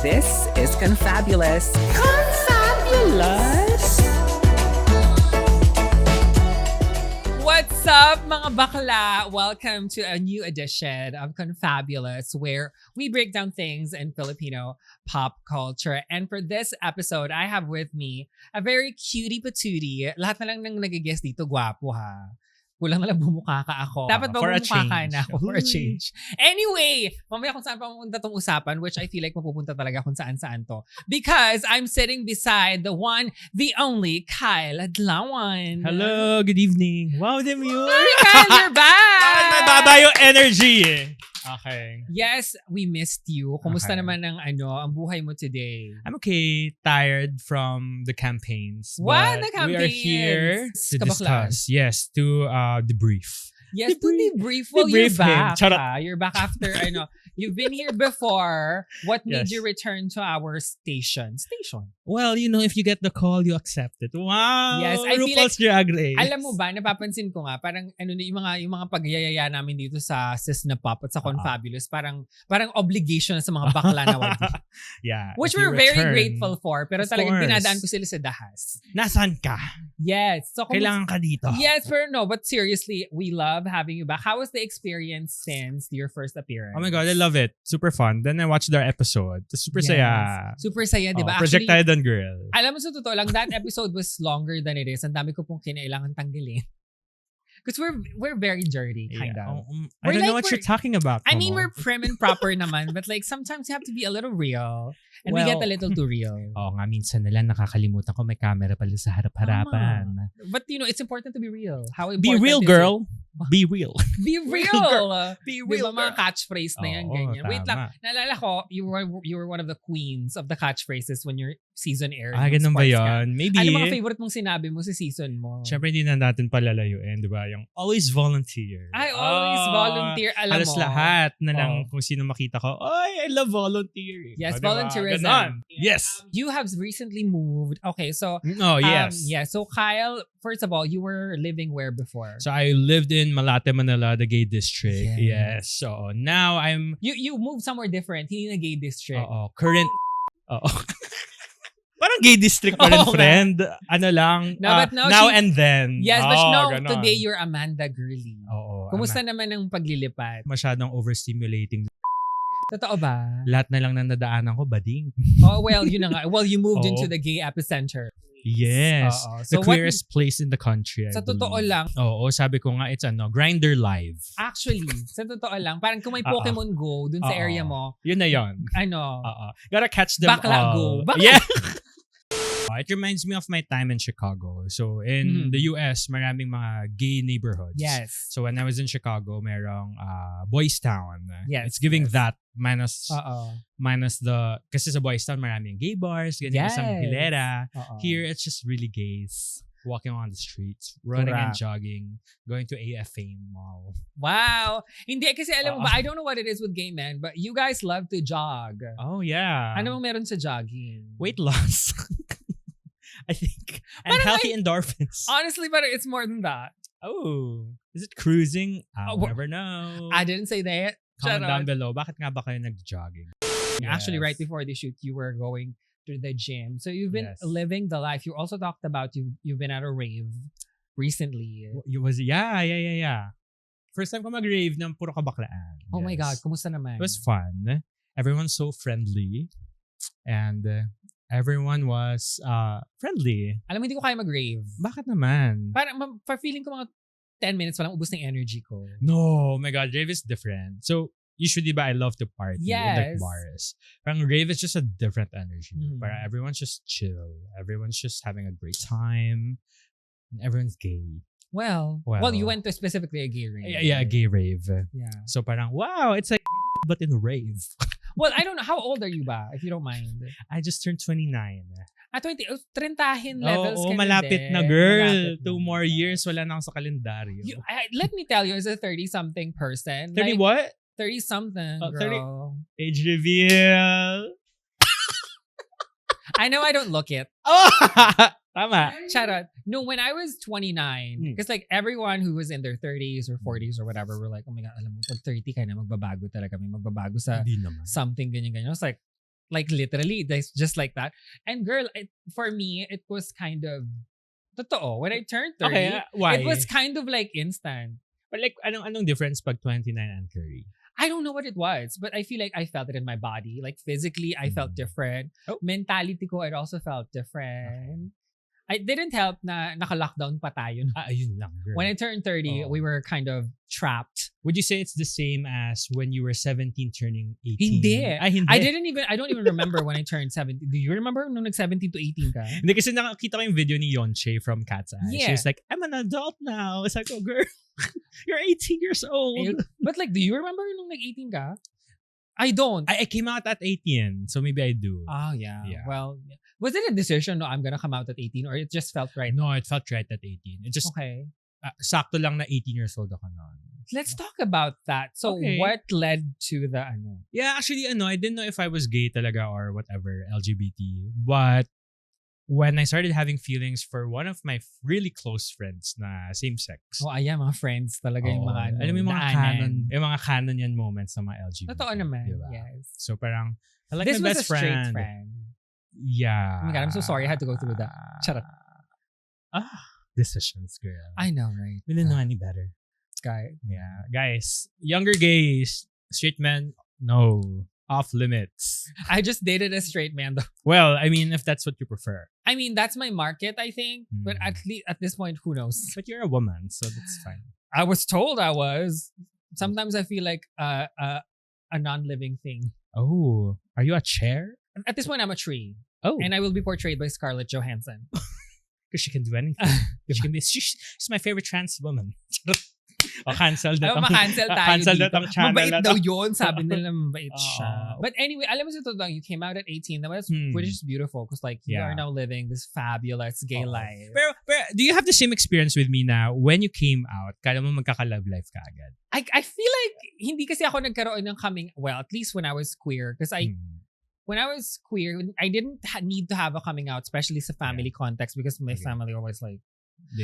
This is Confabulous. Confabulous! What's up, mga bakla? Welcome to a new edition of Confabulous, where we break down things in Filipino pop culture. And for this episode, I have with me a very cutie patootie. Lahat na lang nang nag-guess dito, gwapo ha. Kulang na lang bumukha ka ako. Dapat ba bumukha ka na ako for a change? Anyway, mamaya kung saan pa mapunta tong usapan, which I feel like mapupunta talaga kung saan-saan to. Because I'm sitting beside the one, the only, Kyle Adlawan. Hello, good evening. Wow, demure. Hi, Kyle, you're back! Bakit mababa yung energy eh? Okay. Yes, we missed you. Kumusta Okay. naman ang buhay mo today? I'm okay, tired from the campaigns. What? but The We are here campaigns? to Kabaklaan. discuss. Yes, to debrief. Yes, to debrief. Debrief. Well, you're Debrief him. back. Charot. You're back after, you've been here before. What made Yes. you return to our station? Station. Well, you know, if you get the call, you accept it. Wow! Yes, I feel RuPaul's Drag Race. Alam mo ba, napapansin ko nga, parang yung mga pagyayaya namin dito sa SISNE Pop at sa Confabulous, parang obligation na sa mga bakla na wadi. Yeah. Which if you we're very return, grateful for, pero Of talagang course. dinadaan ko sila sa dahas. Nasaan ka? Yes. So, Kailangan ka dito. Yes, pero no, but seriously, we love having you back. How was the experience since your first appearance? Oh my God, I love it. Super fun. Then I watched their episode. Super Yes. saya. Super saya, di ba? Projectile girl. Alam mo sa totoo lang, that episode was longer than it is. Ang dami ko pong kinailangan tanggalin. Because we're very dirty, kind of. I don't know what we're- you're talking about. I mean, Momo. we're prim and proper naman, but like sometimes you have to be a little real. And we get a little too real. Oo nga, minsan nila nakakalimutan ko may camera pala sa harap-harapan. But it's important to be real. How Be important real, is girl. it? Be real. Be real. Be Di ba mga catchphrase na yan, Oo, ganyan. Wait lang, tama. naalala ko, you were one of the queens of the catchphrases when your season aired. Ah, ng ganun ba Sports Ka. yun? Maybe. Ano mga favorite mong sinabi mo sa season mo? Siyempre, hindi na natin palalayuin, di ba? Yung always volunteer. I always volunteer, alam Halos mo. lahat na lang Oo. kung sino makita ko, ay, I love volunteering. Yes, O, diba? volunteerism. Ganon. Yes. You have recently moved. Okay, so Oh, yes. yeah, so Kyle, first of all, you were living where before? So I lived in Malate, Manila, the gay district. Yes. Yes. So now I'm You moved somewhere different, hindi na gay district. current Oo. Parang gay district pa rin, Oo nga. friend. Ano lang, No, but now now she- and then. Yes, but no, ganon. today you're Amanda Girly. Oo. Kumusta naman ang paglilipat? Masyadong overstimulating. Totoo ba? Lahat na lang na nadaanan ko, bading. Oh, well, yun na nga. Well, you moved Oo. into the gay epicenter. Yes. Oo. The queerest place in the country, I Sa totoo believe. lang, Oo, sabi ko nga, it's Grindr Live. actually, sa totoo lang, parang kung may Oo. Pokemon Go dun sa Oo. area mo, Yun na yun. ano, Gotta catch them Bakla all. go. Bakla- Yeah. It reminds me of my time in Chicago. So in Mhm. the US, maraming mga gay neighborhoods. yes. So when I was in Chicago, merong Boys Town. Yes, It's giving yes. that minus Oo. kasi sa Boys Town maraming gay bars, ganyan Yes. isang hilera. Oo. Here it's just really gays walking on the streets, running and Correct. jogging, going to AFA Mall. Wow. Hindi, kasi alam mo Oo. ba, I don't know what it is with gay men, but you guys love to jog. Oh yeah. Ano bang meron sa jogging? Weight loss. I think. And Parang healthy endorphins. Honestly, but it's more than that. Oh. Is it cruising? I'll Oh, never know. I didn't say that. Comment Shut down up. below. Bakit nga ba kayo nag-jogging? Actually, Yes. right before the shoot, you were going to the gym. So you've been Yes. living the life. You also talked about you've been at a rave recently. Yeah. First time ko mag-rave ng puro kabaklaan. Oh my God, Yes. kumusta naman? It was fun. Everyone's so friendly. And everyone was friendly. Alam mo, hindi ko kaya mag-rave. Bakit naman? Parang feeling ko mga 10 minutes walang ubos ng energy ko. No, oh my God, rave is different. So, usually ba I love to party in like Yes. bars. Parang rave is just a different energy. Mhm. Parang everyone's just chill. Everyone's just having a great time. And everyone's gay. Well, you went to specifically a gay rave. Yeah, a gay rave. Yeah. So parang, wow, it's like but in a rave. Well, I don't know. How old are you ba, if you don't mind? I just turned 29. 20. Trentahin levels Oo, ka na malapit din. na, girl. Malapit 2 na. more years, wala na ako sa kalendaryo. Let me tell you, as a 30-something person. 30 what? 30-something, Oh, girl. 30. Age reveal. I know I don't look it. Oh! Tama. Shout out. No, when I was 29, because like everyone who was in their 30s or 40s or whatever were like, oh my God, alam mo, pag 30 ka na, magbabago talaga. May magbabago sa Hindi naman. something, ganyan-ganyan. I was like, Like literally, just like that. And girl, for me, it was kind of totoo. When I turned 30, Okay, why? it was kind of like instant. But like, anong difference pag 29 and curry? I don't know what it was, but I feel like I felt it in my body. Like physically, I felt different. Oh. Mentality ko, it also felt different. It didn't help na naka-lockdown pa tayo. Ayun lang, girl. When I turned 30, we were kind of trapped. Would you say it's the same as when you were 17 turning 18? Hindi. Hindi. I don't even remember when I turned 17. Do you remember nung nag-17 to 18 ka? Hindi, kasi nakakita ko yung video ni Yonche from Cat's Eye. Yeah. She was like, I'm an adult now. It's like, oh girl, you're 18 years old. But like, do you remember nung nag-18 ka? I don't. I came out at 18, so maybe I do. Oh, yeah. Well, was it a decision, no, I'm gonna come out at 18, or it just felt right? No, it felt right at 18. It just, Okay. sakto lang na 18 years old ako noon. Let's talk about that. So, Okay. what led to the ano? Yeah, actually, I didn't know if I was gay talaga or whatever, LGBT. But when I started having feelings for one of my really close friends na same-sex. Oh, ayan, mga friends talaga yung mga ano. Alam mo yung mga daanan. canon yan moments sa mga LGBT. Totoo naman, diba? yes. So parang, I like This my was best a straight friend. friend. Yeah. Oh my God, I'm so sorry I had to go through that. Charot. Decisions, girl. I know, right? We didn't know any better. Guy. Yeah. Guys, younger gays, straight men, no. Off limits. I just dated a straight man though. Well, I mean, if that's what you prefer. I mean, that's my market, I think. But at least at this point, who knows? But you're a woman, so that's fine. I was told I was. Sometimes I feel like a non-living thing. Oh, are you a chair? At this point, I'm a tree. Oh. And I will be portrayed by Scarlett Johansson. Because she can do anything. She can be, she's my favorite trans woman. O cancel na tong, makancel tayo cancel na dito. tong channel Mabait na daw to. yun. Sabi nila mabait siya. Oh. But anyway, alam mo sa totoo, you came out at 18. That was which is beautiful because like you are now living this fabulous gay life. Pero, do you have the same experience with me na when you came out, kala mo magkaka-love life ka agad? I feel like hindi kasi ako nagkaroon ng coming, well, at least when I was queer. Because when I was queer, I didn't need to have a coming out, especially sa family context because my family always like,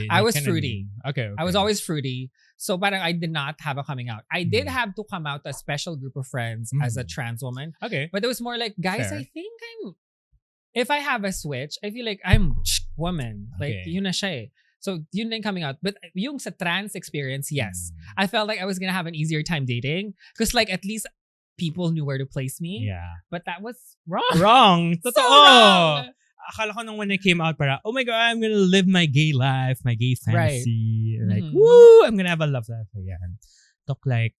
I was fruity. Okay. I was always fruity. So parang I did not have a coming out. I did have to come out to a special group of friends as a trans woman. Okay. But it was more like, guys, Fair. I think if I have a switch, I feel like I'm woman. Like, yun na siya eh. So yun na yung coming out. But yung sa trans experience, yes. I felt like I was gonna have an easier time dating. Because like at least people knew where to place me. Yeah. But that was wrong. Wrong. So Totoo. wrong. Akala ko nung when I came out, para, oh my God, I'm gonna live my gay life, my gay fantasy. Right. Like, woo, I'm gonna have a love life. Ayan. Took like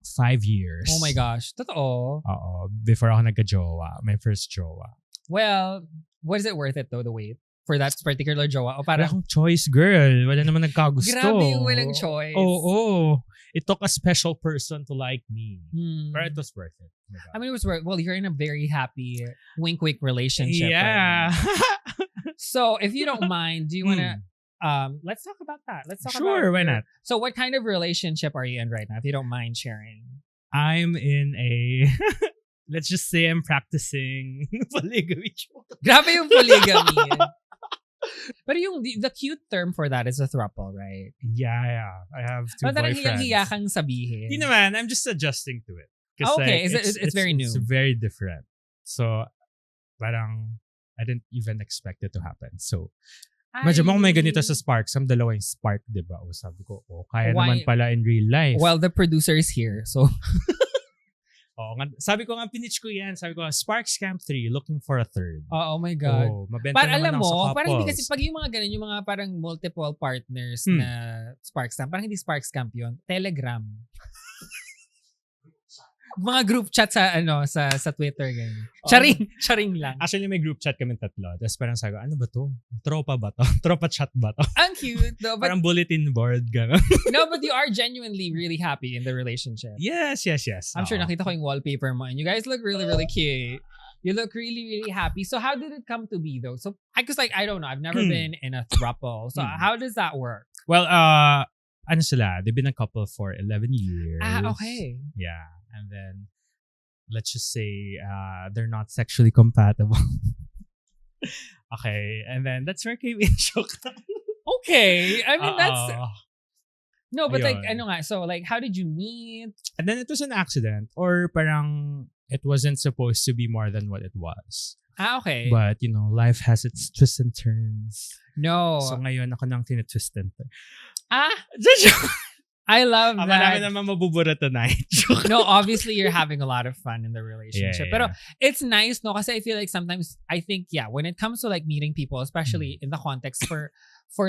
5 years. Oh my gosh. Totoo. Oo. Before ako nagka-jowa. My first jowa. Well, was it worth it though, the wait? For that particular jowa? O Wala parang, akong choice, girl. Wala naman nagkagusto. grabe yung walang choice. Oo. It took a special person to like me. But it was worth it. Oh my God. I mean, it was worth. Well, you're in a very happy wink-wink relationship. Yeah. Right? So, if you don't mind, do you want to, let's talk about that. Let's talk about Sure, why not? So, what kind of relationship are you in right now, if you don't mind sharing? I'm in a, let's just say I'm practicing polygamy. Grabe yung polygamy. But yung, the cute term for that is a throuple, right? Yeah. I have two But parang boyfriends. hiyang-hiya kang sabihin. Di naman, I'm just adjusting to it. Okay, it's very new. It's very different. So, parang, I didn't even expect it to happen. So, medyo mo may ganito sa Sparks. Ang dalawang Spark, di ba? O sabi ko, kaya naman pala in real life. Well, the producer is here, so... Sabi ko nga, pinitch ko yan. Sabi ko, Sparks Camp 3, looking for a third. Oh my God. Mabenta Parang naman alam ako sa mo, couples. parang hindi kasi pag yung mga ganun, yung mga parang multiple partners na Sparks Camp, parang hindi Sparks Camp yun. Telegram. Mga group chat sa sa Twitter ganyan. Charing lang. Actually, may group chat kami tatlo. Tapos parang sabi ko, ano ba to? Tropa ba to? Tropa chat ba to? Ang cute though. But, parang bulletin board, gano'n. no, but you are genuinely really happy in the relationship. Yes. I'm sure nakita ko yung wallpaper mo and you guys look really, really cute. You look really, really happy. So how did it come to be though? So, because like, I don't know. I've never been in a throuple. So how does that work? Well, ano sila? They've been a couple for 11 years. Okay. Yeah. And then, let's just say, they're not sexually compatible. Okay. And then, that's where came in shock. Okay. I mean, No, but like, Ayun. ano nga, so like, how did you meet? And then it was an accident or parang it wasn't supposed to be more than what it was. Okay. But, life has its twists and turns. No. So ngayon ako nang tinitwist and turn. I love that. Marami naman mabubura tonight. No, obviously you're having a lot of fun in the relationship. Yeah. Pero it's nice, no? Kasi I feel like sometimes, I think, when it comes to like meeting people, especially in the context for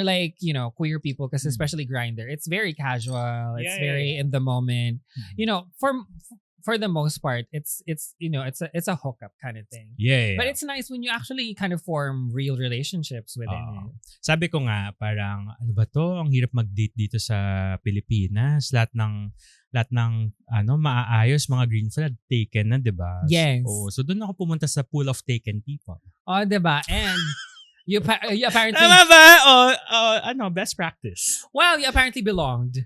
like, queer people, because especially Grindr, it's very casual. It's very in the moment. For the most part, it's a hookup kind of thing. Yeah. But it's nice when you actually kind of form real relationships within it. Sabi ko nga, parang, ano ba to? Ang hirap mag-date dito sa Pilipinas. Lahat ng maaayos, mga green flag, taken na, di ba? Yes. So doon ako pumunta sa pool of taken people. Oh, di ba? And you apparently... Tama ba? Best practice. Well, you apparently belonged.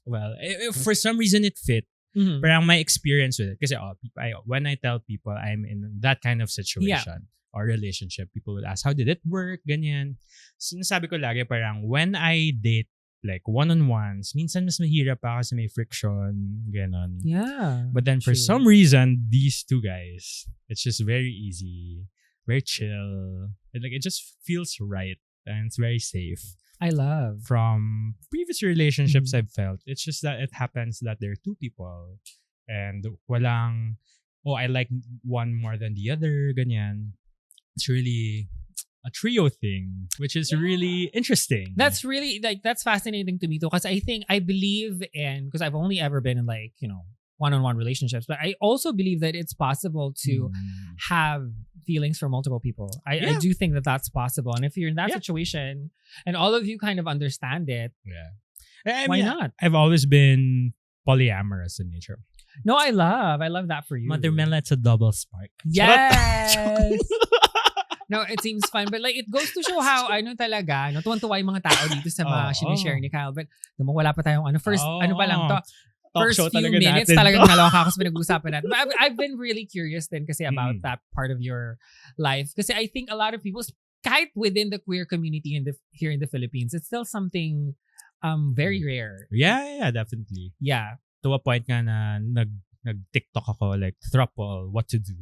Well, for some reason it fit. Mm-hmm. Parang my experience with it. Kasi when I tell people I'm in that kind of situation or relationship, people will ask, how did it work? Ganyan. Sinasabi ko lagi parang when I date like one-on-ones, minsan mas mahirap pa kasi may friction, ganon. Yeah. But then for some reason, these two guys, it's just very easy, very chill. It just feels right and it's very safe. I love. From previous relationships I've felt, it's just that it happens that there are two people and walang, I like one more than the other, ganyan. It's really a trio thing, which is really interesting. That's really, that's fascinating to me too, because I believe in, because I've only ever been in like, one-on-one relationships, but I also believe that it's possible to have feelings for multiple people. I do think that that's possible. And if you're in that situation and all of you kind of understand it, why not? I've always been polyamorous in nature. No, I love that for you. Mother Mela, it's a double spark. Yes! No, it seems fun. But like, it goes to show how, talaga, tuwan-tuwa yung mga tao dito sa mga sinishare ni Kyle. But, wala pa tayong first, pa lang to. First few minutes, talagang naloka ako sa pinag-uusapan natin. But I've been really curious then kasi about that part of your life. Kasi I think a lot of people, kahit within the queer community here in the Philippines, it's still something very rare. Yeah, definitely. Yeah. To a point nga na nag-TikTok ako, like, throuple, what to do.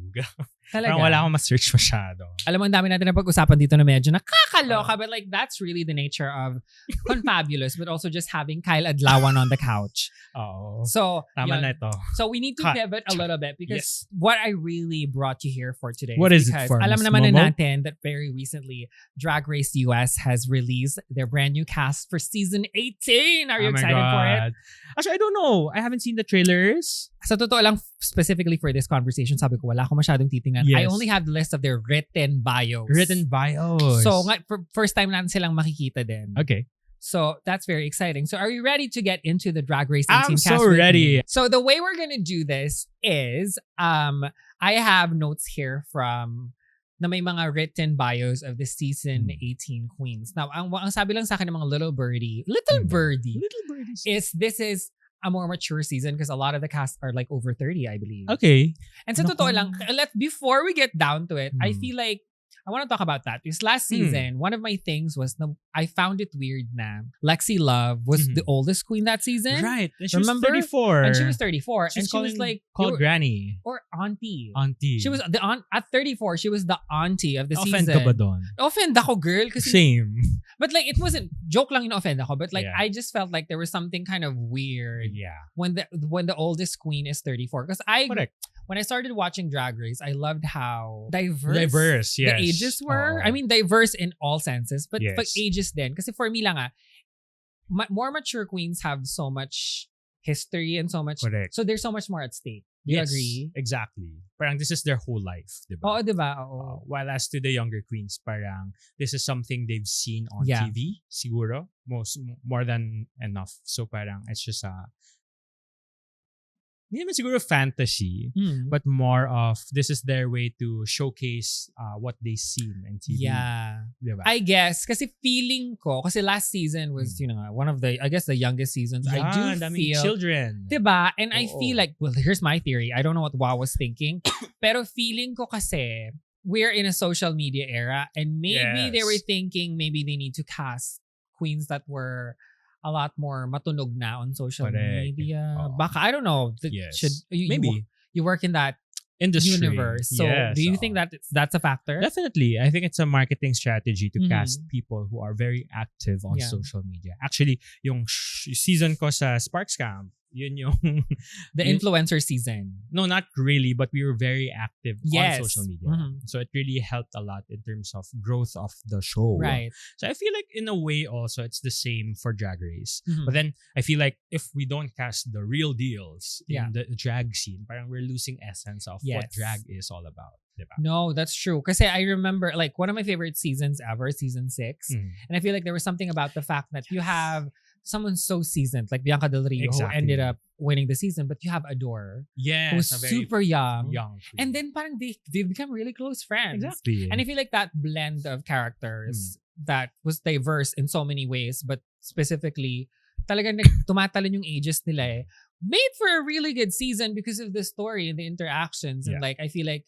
Talaga? Parang wala akong ma-search masyado. Alam mo, ang dami natin na pag-usapan dito na medyo nakakaloka, but like, that's really the nature of Confabulous, but also just having Kyle Adlawan on the couch. Oo. So, tama na ito. So, we need to pivot a little bit because what I really brought you here for today what is because it for, alam Ms. naman Momo? na natin that very recently, Drag Race US has released their brand new cast for season 18. Are you excited for it? Actually, I don't know. I haven't seen the trailers. Sa totoo lang, specifically for this conversation, sabi ko, wala ko masyadong titingnan. Yes. I only have the list of their written bios. Written bios. So, first time natin silang makikita din. Okay. So, that's very exciting. So, are you ready to get into the Drag Race 18 I'm cast? so ready. So, the way we're gonna do this is, I have notes here from na may mga written bios of the season 18 queens. Now, ang sabi lang sa akin ng mga little birdie is this is a more mature season because a lot of the cast are like over 30, I believe. Okay. And sa totoo lang, before we get down to it, I feel like I want to talk about that. Because last season, one of my things was I found it weird na Lexi Love was the oldest queen that season. Right. And she Remember? was 34. And she was 34. She's and she was like called Granny. Or Auntie. Auntie. She was the aunt at 34. She was the auntie of the Offend season. ka ba doon? Offend ako, girl. Kasi, Same. But like, it wasn't joke lang offend ako. But like, Yeah. I just felt like there was something kind of weird. Yeah. When the oldest queen is 34. Because Correct. when I started watching Drag Race, I loved how diverse yes. the ages were. I mean, diverse in all senses, but Yes. pag ages din. Kasi for me lang more mature queens have so much history and so much. Correct. So there's so much more at stake. Do you agree? Exactly. Parang this is their whole life, di ba? Oo, diba? Oo. While as to the younger queens, parang this is something they've seen on Yeah. TV, siguro. More than enough. So parang it's just hindi naman siguro fantasy, but more of this is their way to showcase what they seen on TV. Yeah. Diba? I guess. Kasi feeling ko, kasi last season was, one of the, I guess the youngest seasons. I do daming feel, children. diba? And I feel like, well, here's my theory. I don't know what Wow was thinking. Pero feeling ko kasi, we're in a social media era and maybe they were thinking maybe they need to cast queens that were a lot more matunog na on social Correct. media. Oo. Baka, I don't know. Yes. Maybe. You work in that industry universe. So yes, do you think that that's a factor? Definitely. I think it's a marketing strategy to Mhm. cast people who are very active on Yeah. social media. Actually, yung season ko sa Sparks Camp, yun yung The influencer season. no, not really, but we were very active Yes. on social media. Mhm. So it really helped a lot in terms of growth of the show. Right. So I feel like in a way also it's the same for Drag Race. Mhm. But then I feel like if we don't cast the real deals Yeah. in the drag scene, parang we're losing essence of what Yes. drag is all about. Diba? No, that's true. Because I remember like one of my favorite seasons ever, season 6. Mm. And I feel like there was something about the fact that you have someone so seasoned, like Bianca Del Rio, who Exactly. ended up winning the season, but you have Adore, Yes, who's a very super young. young queen. And then parang they become really close friends. exactly. And I feel like that blend of characters that was diverse in so many ways, but specifically, talagang tumatalon yung ages nila eh, made for a really good season because of the story and the interactions. And Yeah. like, I feel like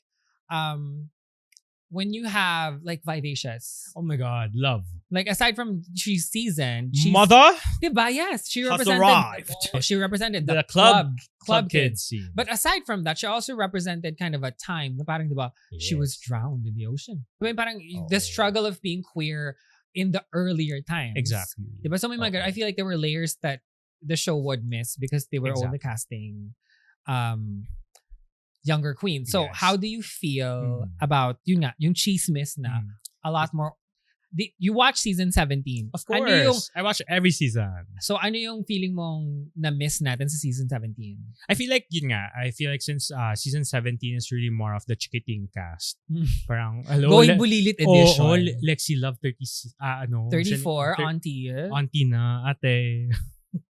when you have like Vivacious, oh my God, love. like aside from she's seasoned, she's, Mother diba? Yes, she has represented, arrived. she represented The the club club kids kids. scene. But aside from that, she also represented kind of a time na parang, diba, she was Yes. drowned in the ocean. I mean, parang the Oh. struggle of being queer in the earlier times. Exactly. Diba? So may mga ganun. I feel like there were layers that the show would miss because they were only casting younger queens. So Yes. how do you feel Mm. about yun nga, yung chismis na a lot more? You watch season 17. Of course. Ano yung, I watch every season. so ano yung feeling mong na-miss natin sa season 17? I feel like yun nga. I feel like since season 17 is really more of the chikiting cast. Parang hello, Going Bulilit edition. Oh, Lexi Love 34, auntie. auntie na, ate.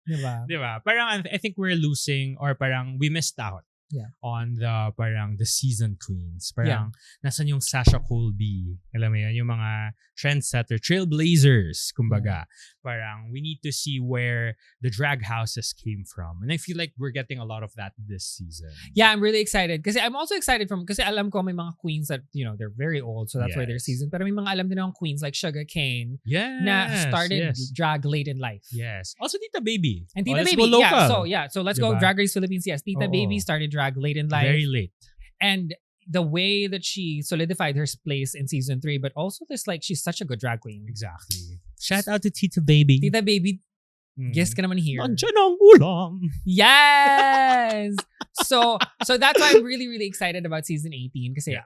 Diba? Diba? Parang I think we're losing or parang we missed out. Yeah. On the parang the season queens. Parang nasan yung Sasha Colby? Alam mo yun, yung mga trendsetter, trailblazers, kumbaga. Parang we need to see where the drag houses came from. And I feel like we're getting a lot of that this season. Yeah, I'm really excited. Kasi I'm also excited kasi alam ko may mga queens that, you know, they're very old, so that's why they're seasoned. Pero may mga alam din akong queens like Sugar Cane Yes. na started drag late in life. Yes. Also Tita Baby. And Tita let's Baby, go local. so let's go Diba? Drag Race Philippines. Yes, Tita Baby started drag late in life. Very late. And the way that she solidified her place in season 3, but also this like she's such a good drag queen. Exactly. Shout out to Tita Baby. Tita Baby, guest ka naman here. Nandiyan ang ulam. Yes! so that's why I'm really, really excited about season 18 kasi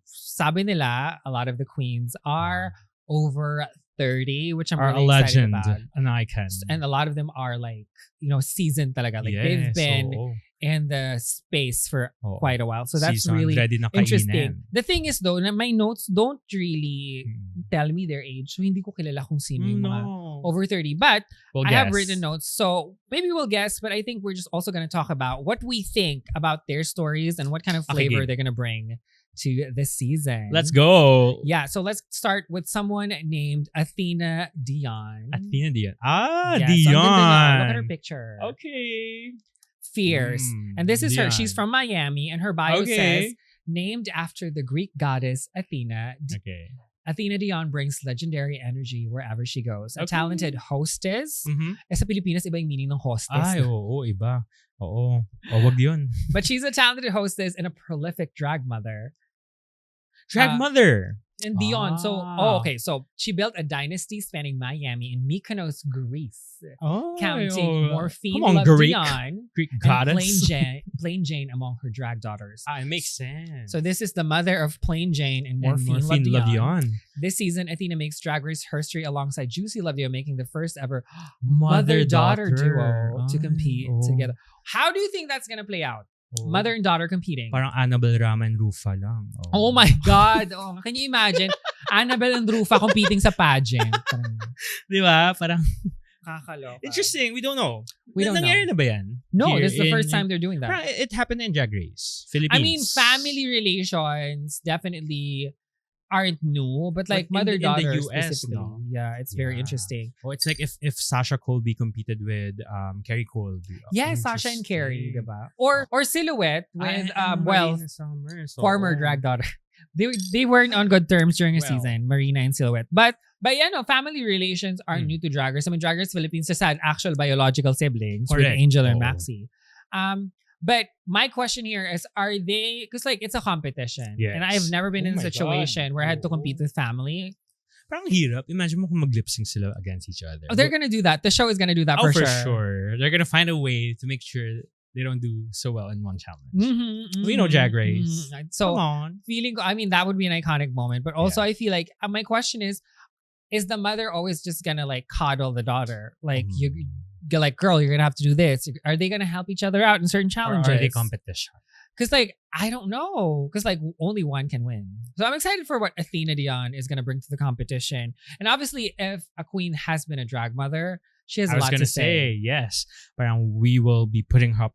sabi nila, a lot of the queens are over 30, which I'm are really a excited legend, about. an icon. And a lot of them are like, you know, seasoned talaga. Like they've been in the space for quite a while. So that's Season, really ready na interesting. kainin. The thing is though, na my notes don't really tell me their age. So hindi ko kilala kung sino yung mga over 30. But we'll I have guess. written notes. So maybe we'll guess, but I think we're just also going to talk about what we think about their stories and what kind of flavor they're going to bring to this season. Let's go. Yeah, so let's start with someone named Athena Dion. Athena Dion. Ah, Yes, Dion. ang ganda niya. Look at her picture. Okay. Fierce. And this is her. Dion. She's from Miami, and her bio says, named after the Greek goddess Athena. Okay. Athena Dion brings legendary energy wherever she goes. A talented hostess. Sa Pilipinas, iba yung meaning ng hostess. Ay, oo, iba. Oo. O, wag yun. But she's a talented hostess and a prolific drag mother. Drag mother. And Dion. So so she built a dynasty spanning Miami and Mykonos, Greece. Counting Morphine, Come on, Love Greek. Dion, Greek and goddess. Plain Jane among her drag daughters. It makes sense. So this is the mother of Plain Jane and Morphine, Love Dion. This season, Athena makes Drag Race history alongside Juicy Love Dion, making the first ever mother-daughter duo to compete together. How do you think that's gonna play out? Mother and daughter competing. Parang Annabelle Rama and Rufa lang. Oh my God. Can you imagine? Annabelle and Rufa competing sa pageant. Di ba? Parang kakaloka. interesting. We don't know. We don't know. Nangyari na ba yan? No, Here this is the first in- time they're doing that. Parang it happened in Drag Race. Philippines. I mean, family relations definitely aren't new, but like But in the mother-daughter US, specifically. no? Yeah, it's very interesting. Oh, it's like if Sasha Colby competed with Carrie Colby. Yeah, Sasha and Carrie, diba? Or Silhouette with Marina Summer, so, former drag daughter. they weren't on good terms during a Well. season, Marina and Silhouette. But yeah, no, family relations aren't Hmm. new to Drag Race. I mean, Drag Race Philippines just had actual biological siblings with Correct. Angel and Oo. Maxi. But my question here is, are they, because like it's a competition. Yes. And I've never been Oh in a my situation God. where I had to Oo. compete with family. Parang hirap. Imagine mo kung mag-lip sync sila against each other. Oh, they're gonna do that. The show is gonna do that Oh, for for sure. sure. They're gonna find a way to make sure they don't do so well in one challenge. Mhm, We know mhm, Drag Race. mhm. So Come on. feeling, I mean, that would be an iconic moment. But also, I feel like my question is the mother always just gonna like coddle the daughter? Like you, you're like, girl, you're gonna have to do this. Are they gonna help each other out in certain Or challenges? are they competition? Because like I don't know. Because like only one can win. So I'm excited for what Athena Dion is gonna bring to the competition. And obviously, if a queen has been a drag mother, she has a I was lot gonna to say say. yes. Parang we will be putting her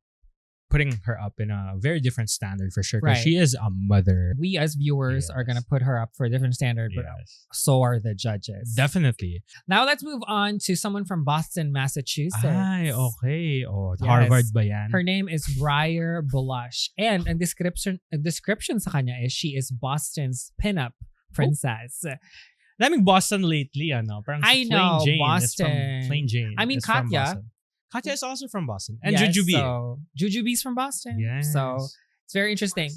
up in a very different standard for sure. Because Right. she is a mother. We as viewers are gonna put her up for a different standard, but Yes. so are the judges. Definitely. Now let's move on to someone from Boston, Massachusetts. Ay, okay. Oh, Yes. Harvard ba yan? Her name is Briar Blush. And ang description sa kanya is she is Boston's pinup princess. Daming Boston lately, ano? Parang I si know, Plain Jane Boston. is from Plain Jane. I mean, is from Katya. Boston. Katya is also from Boston. And Yes, Jujubee. So, Jujubee's from Boston. Yes. So it's very interesting.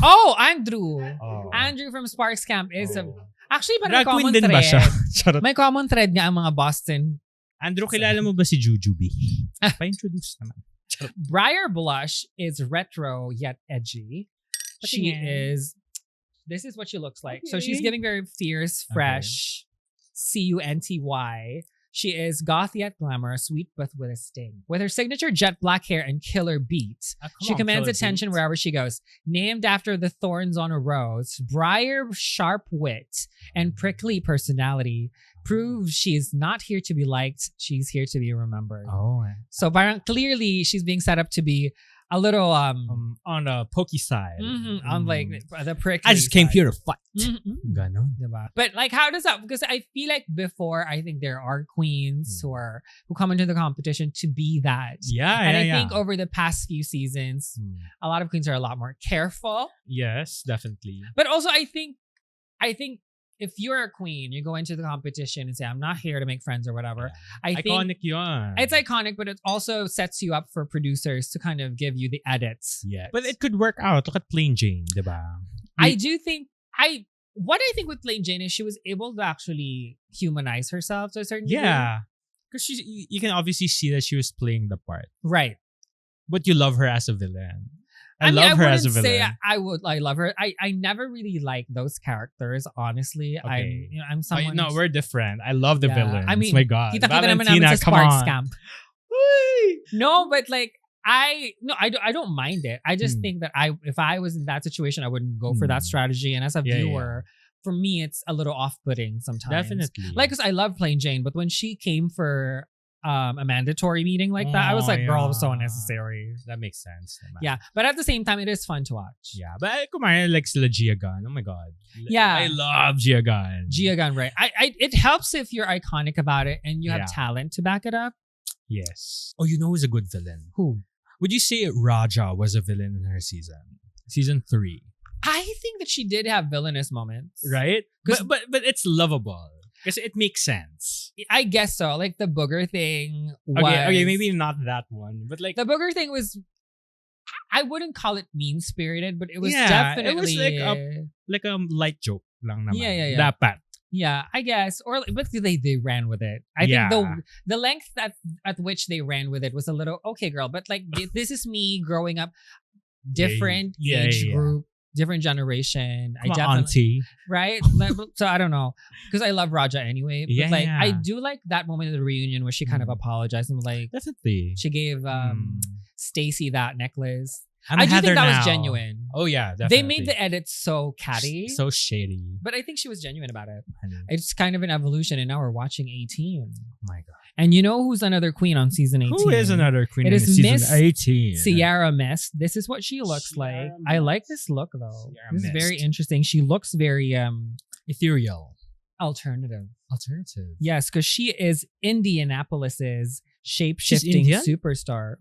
Oh, Andrew. Oh. Andrew from Sparks Camp is Oh. actually parang Drag common queen din thread. ba siya? Charot. May common thread nga ang mga Boston. Andrew, kilala mo ba si Jujubee? Pa-introduce naman. Briar Blush is retro yet edgy. She is. This is what she looks like. So she's Okay. giving very fierce, fresh, CUNTY. She is goth yet glamorous, sweet but with a sting. With her signature jet black hair and killer beat, she commands attention wherever she goes. Named after the thorns on a rose, Briar's sharp wit and prickly personality prove she's not here to be liked, she's here to be remembered. Oh. So parang clearly she's being set up to be a little On the pokey side. on like the prickly I just came side. here to fight. Mhm. Ganon. Diba? But like, how does that? Because I feel like before, I think there are queens who come into the competition to be that. Yeah, And yeah, I think over the past few seasons, a lot of queens are a lot more careful. Yes, definitely. But also, I think if you're a queen, you go into the competition and say, "I'm not here to make friends" or whatever. I think Iconic yun. it's iconic, but it also sets you up for producers to kind of give you the edits. Yes. But it could work out. Look at Plain Jane, diba? I do think what I think with Plain Jane is she was able to actually humanize herself to a certain degree. Yeah. Because you can obviously see that she was playing the part. Right. But you love her as a villain. I mean, love her as a wouldn't say villain. I love her. I never really like those characters, honestly. Okay. I'm someone No, we're different. I love the Yeah. villains. I mean, my God. kita naman namin Valentina, sa come Sparks on. Camp. No, but like I don't mind it. I just think that if I was in that situation, I wouldn't go for that strategy. And as a viewer, for me, it's a little off-putting sometimes. Definitely. Like, because I love Plain Jane, but when she came for a mandatory meeting like that, I was like, girl, it was so unnecessary. That makes sense. Naman. Yeah, but at the same time, it is fun to watch. Yeah, but kumain like sila Gia Gunn. Oh my God. Yeah. I love Gia Gunn. Gia Gunn, right? It helps if you're iconic about it and you have Yeah. talent to back it up. Yes. Oh, you know who's a good villain? Who? Would you say Raja was a villain in her season? Season 3. I think that she did have villainous moments. Right? 'Cause- But it's lovable. Because it makes sense. I guess so. Like the booger thing was... Okay, maybe not that one. But like The booger thing was... I wouldn't call it mean-spirited, but it was Yeah, it definitely... was like a light joke lang naman. Yeah. Dapat. Yeah, I guess. Or but they ran with it. I Yeah. think the length at which they ran with it was a little okay, girl. But like this is me growing up, different age group, different generation. Come on, auntie. Right? So I don't know, because I love Raja anyway. But like I do like that moment of the reunion where she kind of apologized and like Definitely. she gave Stacy that necklace. And I do think Heather that was now. genuine. Oh yeah, definitely. They made the edit so catty. So shady. But I think she was genuine about it. Honey. It's kind of an evolution, and now we're watching 18. Oh my God. And you know who's another queen on season 18? Who is another queen It in is season Miss 18? Sierra Mist. This is what she looks Sierra like. I Mist. like this look though. Sierra This is very Mist. interesting. She looks very Ethereal. alternative. Alternative. Yes, because she is Indianapolis's shape-shifting Indian? superstar.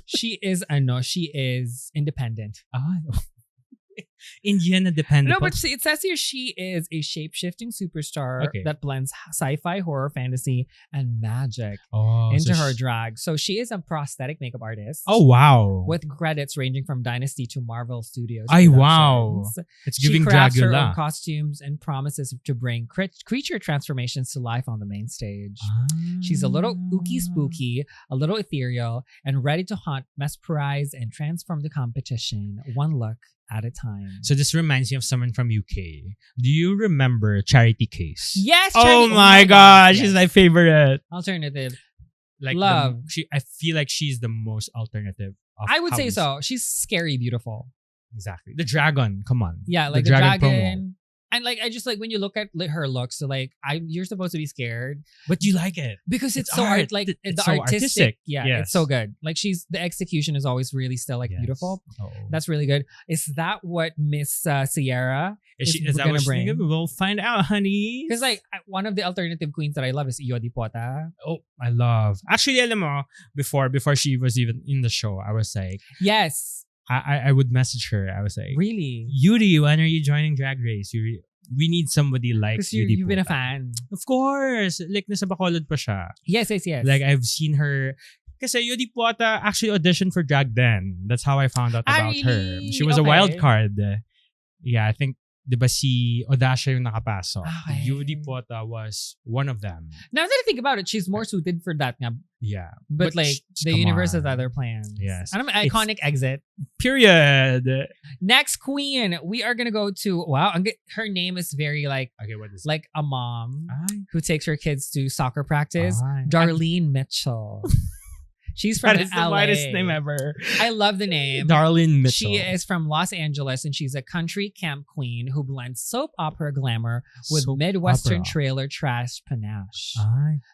She is independent. Indian dependent. No, but see, it says here she is a shape-shifting superstar that blends sci-fi, horror, fantasy, and magic into her drag. So she is a prosthetic makeup artist. Oh, wow. With credits ranging from Dynasty to Marvel Studios. Ay, wow. It's giving She crafts her Dragula. own costumes and promises to bring creature transformations to life on the main stage. She's a little ooky spooky, a little ethereal, and ready to haunt, mesmerize, and transform the competition one look at a time. So this reminds me of someone from UK. Do you remember Charity Case? Yes. Oh my gosh, she's my favorite. Alternative. Like love. I feel like she's the most alternative. I would say so. She's scary beautiful. Exactly. The dragon. Come on. Yeah, like the dragon. And like I just like when you look at her looks, so like you're supposed to be scared, but you like it because it's so art. Like it's so artistic. Yeah, yes. It's so good. Like the execution is always really still like beautiful. Oh. That's really good. Is that what Miss Sierra is that what bring? We'll find out, honey. Because like one of the alternative queens that I love is Iyo Dipota. Oh, I love. Actually, alam mo, before she was even in the show, I was like, yes. I would message her. I was like, really? Yuri, when are you joining Drag Race? We need somebody like you. You've been a fan. Of course. Like, nasa Bacolod pa siya. Yes. Like, I've seen her. Kasi Yudi Puata actually auditioned for Drag Den. That's how I found out about her. She was a wild card. Yeah, I think, di ba si Odasha yung nakapasok. Okay. Yudi Puata was one of them. Now that I think about it, she's more suited for that nga. Yeah. But like, the universe has other plans. Yes. And an iconic exit. Period. Next queen, we are gonna go to, wow, her name is very like, okay, what is like a mom who takes her kids to soccer practice. Darlene Mitchell. She's from LA. That is the whitest name ever. I love the name. Darlene Mitchell. She is from Los Angeles and she's a country camp queen who blends soap opera glamour with Midwestern trailer trash panache.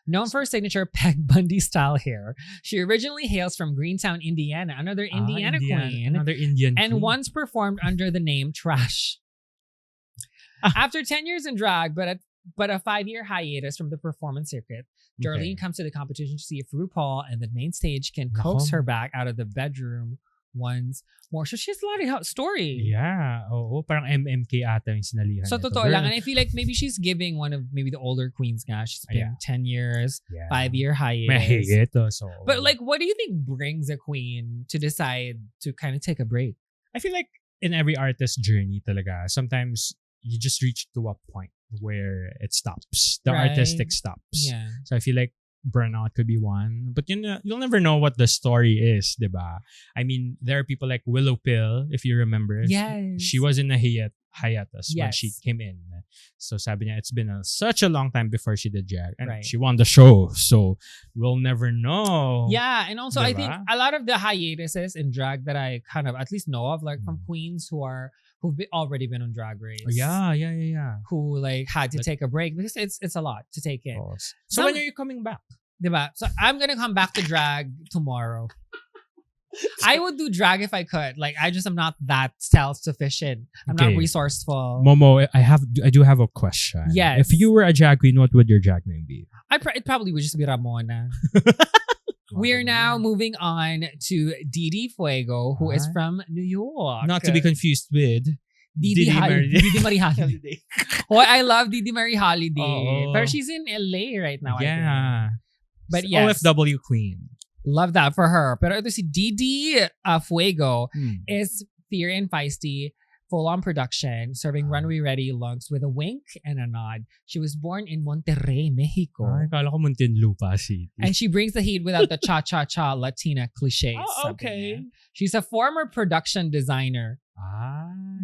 Known for her signature Peg Bundy style hair, she originally hails from Greentown, Indiana, another Indiana queen. Another Indian and queen. once performed under the name Trash. After 10 years in drag, but a 5-year hiatus from the performance circuit, Darlene comes to the competition to see if RuPaul and the main stage can coax her back out of the bedroom once more. So she has a lot of story. Yeah. Oo, parang MMK ata yung sinalihan. So totoo lang. And I feel like maybe she's giving one of maybe the older queens nga. She's been 10 years, 5-year hiatus. So. But like, what do you think brings a queen to decide to kind of take a break? I feel like in every artist journey talaga, sometimes you just reach to a point where it stops. The artistic stops. Yeah. So I feel like burnout could be one. But you'll never know what the story is, diba? I mean, there are people like Willow Pill, if you remember. Yes. She was in a hiatus when she came in. So sabi niya, it's been such a long time before she did drag. And she won the show. So we'll never know. Yeah. And also, diba? I think a lot of the hiatuses in drag that I kind of at least know of, like from queens who've already been on Drag Race. Yeah. Who like had to take a break because it's a lot to take in. So when are you coming back? Diba? So I'm gonna come back to drag tomorrow. I would do drag if I could. Like I am not that self-sufficient. I'm not resourceful. Momo, I do have a question. Yes. If you were a drag queen, what would your drag name be? It probably would just be Ramona. We are now moving on to Didi Fuego, who is from New York. Not to be confused with Didi Marie Holiday. Oh, I love Didi Marie Holiday. But she's in LA right now. Yeah. But yes. OFW queen. Love that for her. Pero ito si Didi Fuego is fierce and feisty, full-on production, serving runway-ready looks with a wink and a nod. She was born in Monterrey, Mexico. Kala ko Muntinlupa City. And she brings the heat without the cha-cha-cha Latina cliches. Oh, okay. She's a former production designer.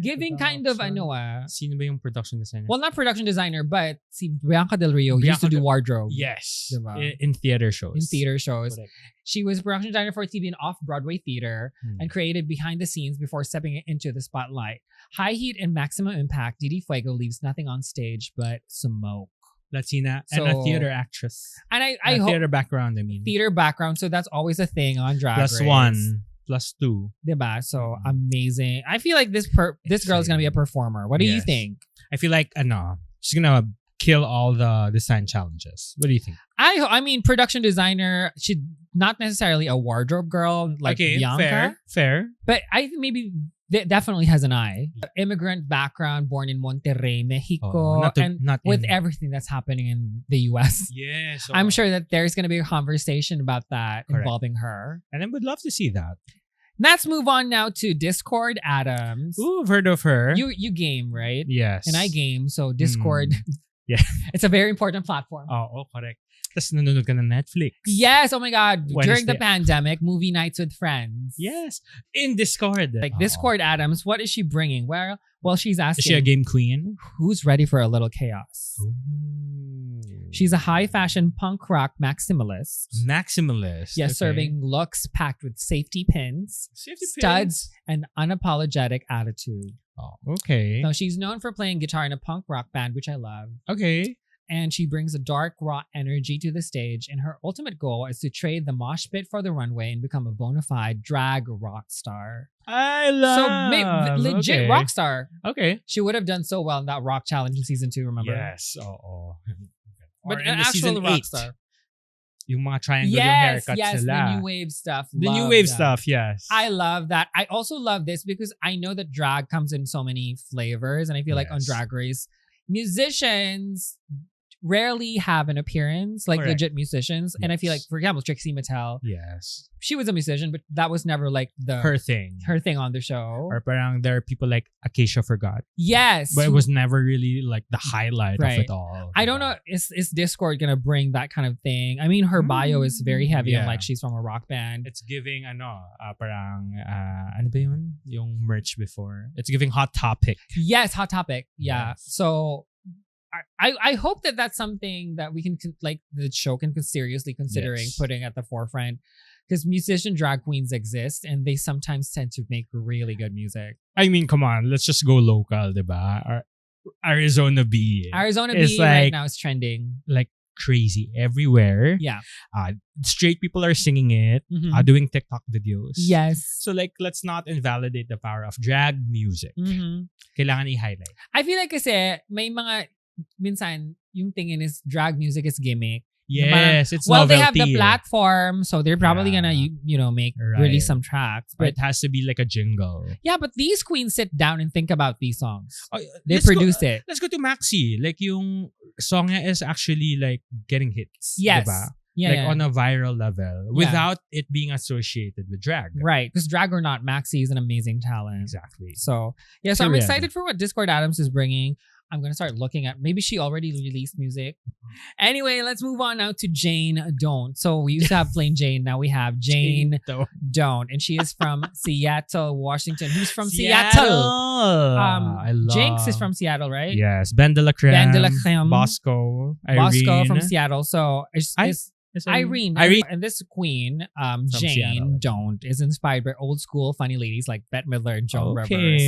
Giving kind of Sino ba yung production designer? Well, not production designer, but si Bianca Del Rio used to do wardrobe. Yes. Diba? In theater shows. Correct. She was production designer for TV and off-Broadway theater and created behind the scenes before stepping into the spotlight. High heat and maximum impact, Didi Fuego leaves nothing on stage but smoke. Latina and a theater actress. And I hope theater background, I mean. Theater background, so that's always a thing on Drag Race. +1, +2. Diba? So amazing. I feel like this girl is gonna be a performer. What do you think? I feel like she's gonna kill all the design challenges. What do you think? I mean, production designer, she not necessarily a wardrobe girl like Bianca. Fair. But I think maybe definitely has an eye. Immigrant background, born in Monterrey, Mexico, with everything that's happening in the US. Yes. I'm sure that there's going to be a conversation about that involving her. And I would love to see that. Let's move on now to Discord Adams. Ooh, I've heard of her. You game, right? Yes. And I game, so Discord. Yeah. It's a very important platform. Oh, correct. Tapos nanonood ka ng Netflix. Yes, oh my God. During the pandemic, movie nights with friends. Yes. In Discord. Like Discord Adams, what is she bringing? Well, she's asking. Is she a game queen? Who's ready for a little chaos? Ooh. She's a high fashion punk rock maximalist. Yes, serving looks packed with safety pins, studs, and unapologetic attitude. Oh, okay. So she's known for playing guitar in a punk rock band, which I love. Okay. And she brings a dark, raw energy to the stage. And her ultimate goal is to trade the mosh pit for the runway and become a bona fide drag rock star. I love. So legit rock star. Okay. She would have done so well in that rock challenge in season 2, remember? Yes. Oh. But an actual rock star. Yung mga triangle yung haircuts yes, nila. the new wave stuff. The new wave stuff, yes. I love that. I also love this because I know that drag comes in so many flavors. And I feel like on Drag Race, musicians rarely have an appearance, like legit musicians. Yes. And I feel like, for example, Trixie Mattel. Yes. She was a musician, but that was never like her thing on the show. Or parang there are people like Acacia Forgot. Yes. But it was never really like the highlight of it all. I don't know. Is Discord gonna bring that kind of thing? I mean, her bio is very heavy on like she's from a rock band. It's giving parang ano ba yun? Yung merch before. It's giving Hot Topic. Yes, Hot Topic. Yeah. Yes. So I hope that that's something that we can like the show can seriously considering putting at the forefront, because musician drag queens exist and they sometimes tend to make really good music. I mean, come on, let's just go local, diba? Arizona B. Arizona B right now is trending like crazy everywhere. Yeah. Straight people are singing it, doing TikTok videos. Yes. So like, let's not invalidate the power of drag music. Kailangan i-highlight. I feel like kasi may mga minsan yung tingin is drag music is gimmick. Yes, it's well, novelty. They have the platform, so they're probably gonna make release some tracks. But it has to be like a jingle. Yeah, but these queens sit down and think about these songs. They produce it. Let's go to Maxi. Like yung song niya is actually like getting hits. Yes. Diba? Yeah, on a viral level without it being associated with drag. Right. Because drag or not, Maxi is an amazing talent. Exactly. So I'm excited for what Discord Adams is bringing. I'm going to start looking at, maybe she already released music. Anyway, let's move on now to Jane Don't. So we used to have plain Jane. Now we have Jane Don't. And she is from Seattle, Washington. Who's from Seattle? I love. Jinx is from Seattle, right? Yes. Ben de la Creme. Bosco. Irene. From Seattle. So Irene. And this queen, Jane Seattle. Don't, is inspired by old school funny ladies like Bette Midler and Joan Rivers.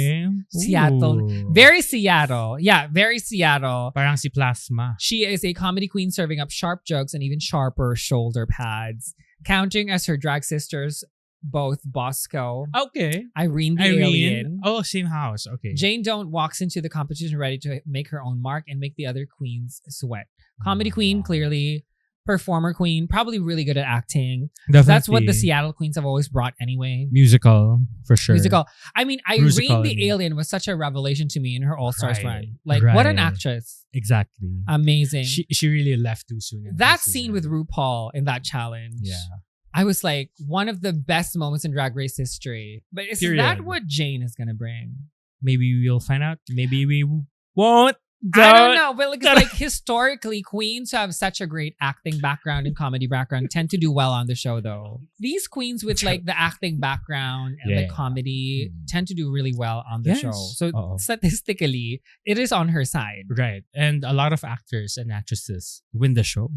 Seattle. Very Seattle. Yeah, very Seattle. Parang si Plasma. She is a comedy queen serving up sharp jokes and even sharper shoulder pads. Counting as her drag sisters, both Bosco. Okay. Irene the Alien. Oh, same house. Okay. Jane Don't walks into the competition ready to make her own mark and make the other queens sweat. Comedy queen, clearly. Performer queen, probably really good at acting. Definitely. That's what the Seattle queens have always brought anyway. Musical, for sure. Musical. I mean, Irene the Alien was such a revelation to me in her All Stars run. Like, what an actress. Exactly. Amazing. She really left too soon. That scene with RuPaul in that challenge. Yeah. I was like, one of the best moments in Drag Race history. But is that what Jane is going to bring? Maybe we'll find out. Maybe we won't. I don't know, but like historically, queens who have such a great acting background and comedy background tend to do well on the show, though. These queens with like the acting background and the comedy tend to do really well on the show. So statistically, it is on her side. Right. And a lot of actors and actresses win the show.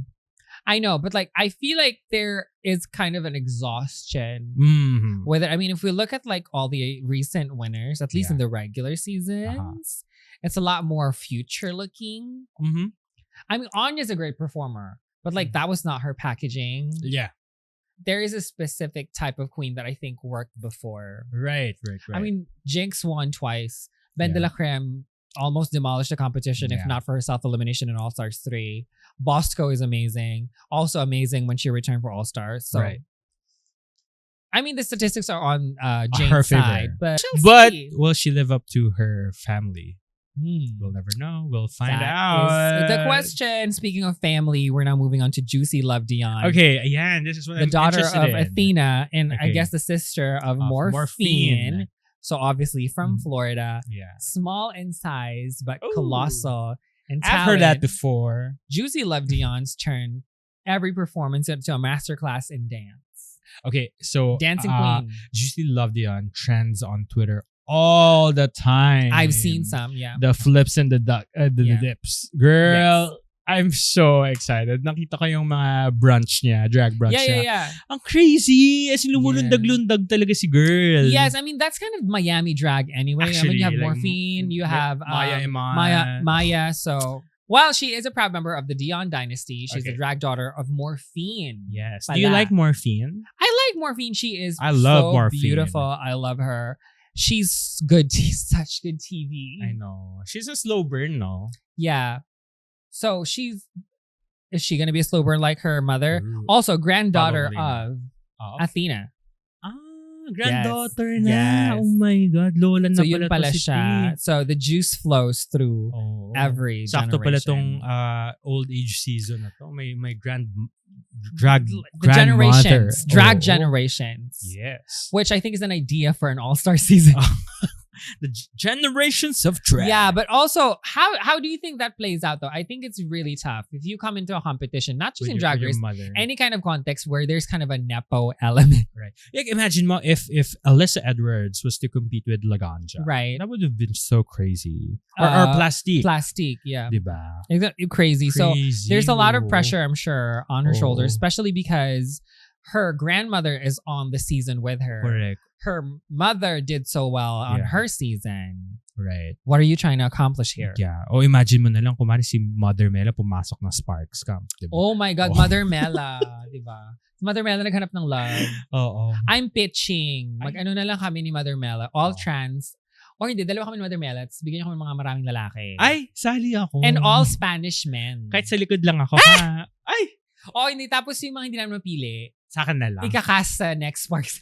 I know, but like I feel like there is kind of an exhaustion. Whether if we look at like all the recent winners, at least in the regular seasons, it's a lot more future looking. I mean, Anya's a great performer, but like that was not her packaging. Yeah. There is a specific type of queen that I think worked before. Right. I mean, Jinx won twice. Ben de la Creme almost demolished the competition if not for her self-elimination in All Stars 3. Bosco is amazing. Also amazing when she returned for All Stars. So I mean, the statistics are on her Jane's favor. side, but will she live up to her family? We'll never know. We'll find out. Is the question. Speaking of family, we're now moving on to Juicy Love Dion. Okay, yeah, and this is what the I'm daughter interested of in. Athena, and I Okay. guess the sister of Morphine. So obviously from Florida. Yeah. Small in size, but Ooh. colossal and I've heard that talent. before. Juicy Love Dion's turned every performance into a masterclass in dance. Okay, so Dancing Queen. Juicy Love Dion trends on Twitter all the time. I've seen some, yeah. The flips and the Yeah. dips. Girl, I'm so excited. Nakita ko yung mga brunch niya, drag brunch niya. Yeah. Ang crazy! As in, lumulundag-lundag talaga si girl. Yes, I mean, that's kind of Miami drag anyway. Actually, I mean, you have like, Morphine, you have Maya Iman. Maya, so... Well, she is a proud member of the Dion dynasty. She's the Okay. drag daughter of Morphine. Yes. Pala. Do you like Morphine? I like Morphine. She is I love so Morphine. beautiful. I love her. She's good. Such good TV. I know. She's a slow burn, no? Yeah. So is she going to be a slow burn like her mother? Ooh. Also, granddaughter Probably of Athena. Granddaughter na. Yes. Oh my God. Lola na So yun pala pala to si siya. T. So the juice flows through Oh. every Sakto generation. pala tong old age season na to. May drag The grandmother. generations. Drag Oh. generations. Yes. Which I think is an idea for an all-star season. The generations of drag. Yeah, but also, how do you think that plays out though? I think it's really tough. If you come into a competition, not just in Drag Race, any kind of context where there's kind of a Nepo element. Right. Like, imagine mo if Alyssa Edwards was to compete with Laganja. Right. That would have been so crazy. Or Plastique. Plastique, yeah. Diba? Exactly. Crazy. So there's a lot of pressure, I'm sure, on her Oh. shoulders, especially because her grandmother is on the season with her. Correct. Her mother did so well on Yeah. her season. Right. What are you trying to accomplish here? Yeah. O imagine mo na lang kumari si Mother Mela pumasok na Sparks Camp. Diba? Oh my God, Oh. Mother Mela. Diba? Mother Mela naghanap ng love. Oo. I'm pitching. Mag-ano na lang kami ni Mother Mela. All trans. Or hindi, dalawa kami ni Mother Mela. Tapos bigyan niyo kami ng mga maraming lalaki. Ay, sali ako. And all Spanish men. Kahit sa likod lang ako. Ha? Ay! Oh, hindi. Tapos yung mga hindi namin mapili, Sa akin na lang. ikakast sa next Sparks.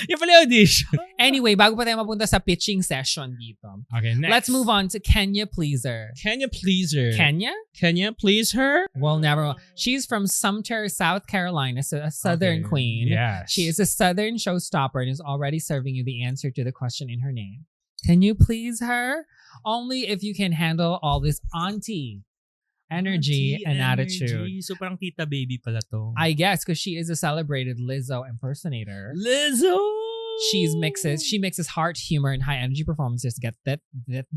Yung pala audition. Anyway, bago pa tayo mapunta sa pitching session dito. Okay, next. Let's move on to Kenya Pleaser. Can you please her? Kenya? Can you please her? Well, never. She's from Sumter, South Carolina, so a Southern Okay. queen. Yes. She is a Southern showstopper and is already serving you the answer to the question in her name. Can you please her? Only if you can handle all this auntie energy and attitude. So parang tita baby pala to. I guess because she is a celebrated Lizzo impersonator. Lizzo! She mixes heart, humor, and high energy performances to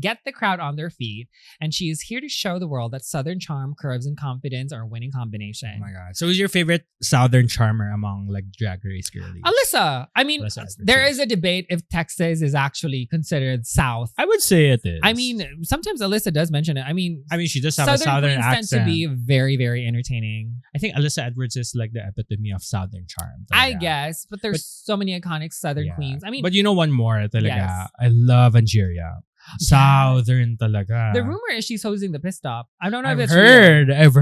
get the crowd on their feet. And she is here to show the world that Southern charm, curves, and confidence are a winning combination. Oh my God. So who's your favorite Southern charmer among like Drag Race girlies? Alyssa. I mean, Alyssa Edwards, there yes. is a debate if Texas is actually considered South. I would say it is. I mean, sometimes Alyssa does mention it. I mean, she does have a Southern queens accent. tend to be very, very entertaining. I think Alyssa Edwards is like the epitome of Southern charm. I talaga. guess, but there's so many iconic Southern Yeah. queens. I mean, but you know one more talaga. Yes. I love Angeria. Southern talaga. the rumor is she's hosting the Piss Stop. I don't know if I've it's real.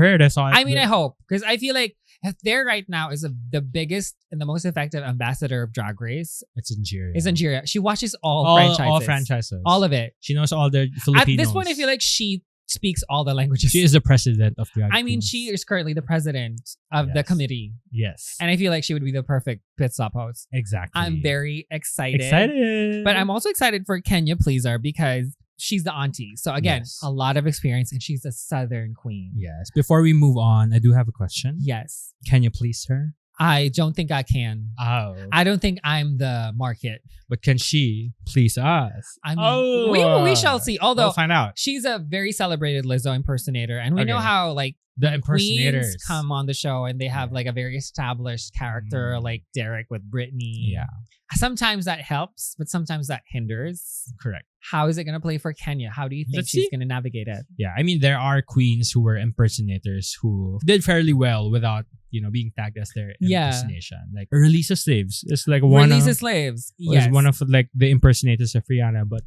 heard. I saw it. I mean, I hope, because I feel like there right now is the biggest and the most effective ambassador of Drag Race It's Angeria. is Angeria. She watches all franchises. All franchises. All of it. She knows all the Filipinos. At this point, I feel like she speaks all the languages. she is the president of Drag I mean, Queens. she is currently the president of the Yes. committee. Yes. And I feel like she would be the perfect Pit Stop host. Exactly. I'm very excited. excited. But I'm also excited for Kenya Pleaser because she's the auntie. So again, Yes. a lot of experience and she's a Southern queen. Yes. Before we move on, I do have a question. Yes. Can you please her? I don't think I can. Oh. I don't think I'm the market. But can she please us? I mean, we shall see. Although We'll find out. she's a very celebrated Lizzo impersonator, and we know Okay. how like The impersonators queens come on the show and they have Yeah. like a very established character, Mm. like Derek with Brittany. Yeah. Sometimes that helps, but sometimes that hinders. Correct. How is it going to play for Kenya? How do you think Let's she's see. going to navigate it? Yeah. I mean, there are queens who were impersonators who did fairly well without, being tagged as their Yeah. impersonation. Like Release Slaves is like one Release of, the slaves. was Yes. one of like the impersonators of Rihanna, but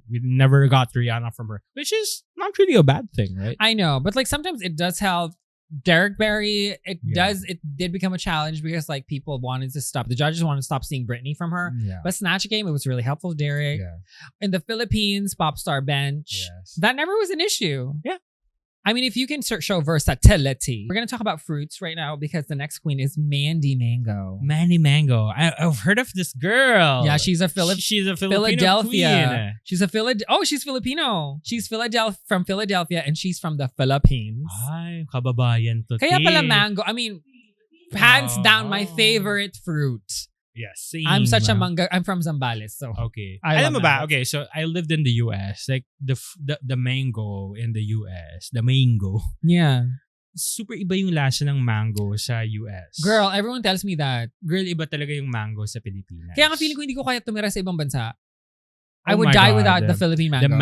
we never got Rihanna from her, which is not really a bad thing, right? I know, but like sometimes it does help Derek Barry, it did become a challenge because like people wanted to stop. The judges wanted to stop seeing Britney from her. Yeah. But Snatch Game, it was really helpful, Derek. Yeah. In the Philippines, pop star bench, that never was an issue. Yeah. I mean, if you can show versatility. We're going to talk about fruits right now because the next queen is Mandy Mango. Mandy Mango. I've heard of this girl. Yeah, she's a she's a Filipino Philadelphia. queen. She's she's Filipino. She's from Philadelphia and she's from the Philippines. Ay, kababayan to. Kaya pala mango. I mean, hands down my favorite fruit. Yes, same. I'm such a manga. I'm from Zambales, so okay. I Alam love mo ba? mango. Okay, so I lived in the US. Like the mango in the US, the mango. Yeah. Super iba yung lasa ng mango sa US. Girl, everyone tells me that. Girl, iba talaga yung mango sa Pilipinas. Kaya nga feeling ko hindi ko kaya tumira sa ibang bansa. I Oh would my die God, without the Philippine mango. The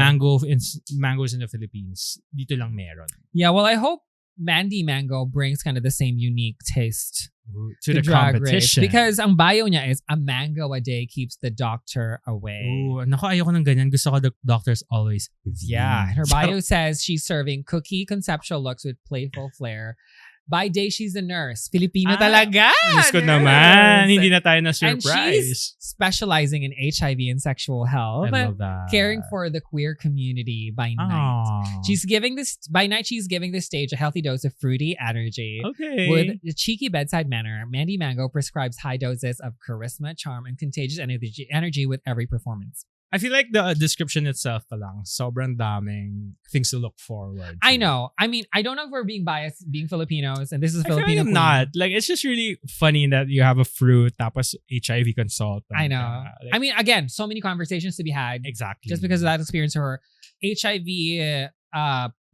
mangoes in the Philippines, dito lang meron. Yeah, well, I hope Mandy Mango brings kind of the same unique taste to the Drag Race. competition. Because ang bio niya is a mango a day keeps the doctor away. Oh, naku, ayoko ng ganyan. Gusto ko the doctors always with Yeah, you. her bio says she's serving cookie conceptual looks with playful flair. By day, she's a nurse. Filipino talaga! Diyos ko nurse. naman. Hindi na tayo And na-surprise. she's specializing in HIV and sexual health. I love that. Caring for the queer community by night. Aww. She's giving the stage a healthy dose of fruity energy. Okay. With a cheeky bedside manner, Mandy Mango prescribes high doses of charisma, charm, and contagious energy with every performance. I feel like the description itself pa lang, sobrang daming things to look forward to. I know. I mean, I don't know if we're being biased, being Filipinos, and this is a I feel Filipino like I'm queen. not. Like, it's just really funny that you have a fruit tapos HIV consultant. I know. I mean, again, so many conversations to be had. Exactly. Just because of that experience, her HIV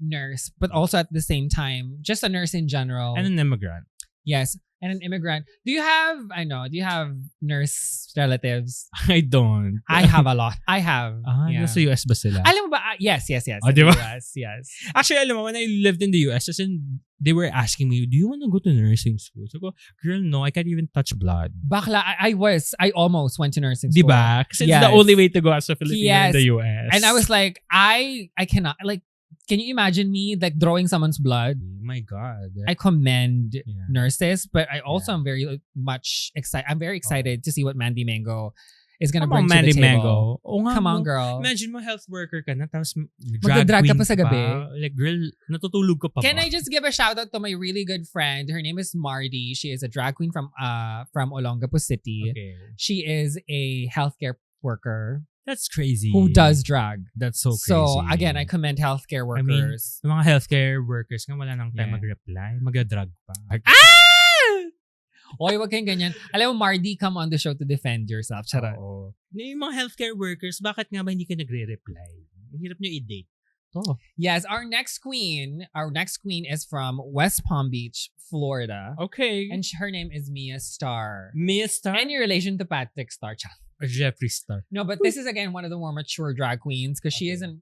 nurse, but also at the same time, just a nurse in general. And an immigrant. Yes. And an immigrant. Do you have nurse relatives? I don't. I have a lot. I have. Yeah. Nasa US ba sila? Alam mo ba? Yes. Oh, di ba? Yes. Actually, alam mo, when I lived in the US, as in, they were asking me, do you want to go to nursing school? So, I go, girl, no, I can't even touch blood. Bakla, I almost went to nursing school. Diba? Kasi Yes. it's the only way to go as a Filipino Yes. in the US. And I was like, I cannot, like, can you imagine me like drawing someone's blood? Oh my God. I commend Yeah. nurses, but I also am very much excited. I'm very excited to see what Mandy Mango is gonna bring to Mandy the table. Mango. Oo nga, Come on, no. girl. Imagine mo, health worker ka na, tapos drag Magda-drag ka queen pa sa gabi. Like, girl, natutulog ka pa Can ba? I just give a shout out to my really good friend? Her name is Mardi. She is a drag queen from Olongapo City. Okay. She is a healthcare worker That's crazy. who does drag. That's so crazy. So again, I commend healthcare I mean, workers. yung mga healthcare workers nga wala nang time Yeah. mag-reply. Mag-drug pa. Oy, wag kayong ganyan. Alam mo, Mardi, come on the show to defend yourself. Charot. Oo. Yung mga healthcare workers, bakit nga ba hindi ka nagre-reply? Ang hirap nyo i-date. Oh. Yes, our next queen is from West Palm Beach, Florida. Okay. And her name is Mia Starr. Mia Starr? Any relation to Patrick Starr? Or Jeffree Star? No, but this is again one of the more mature drag queens because she is a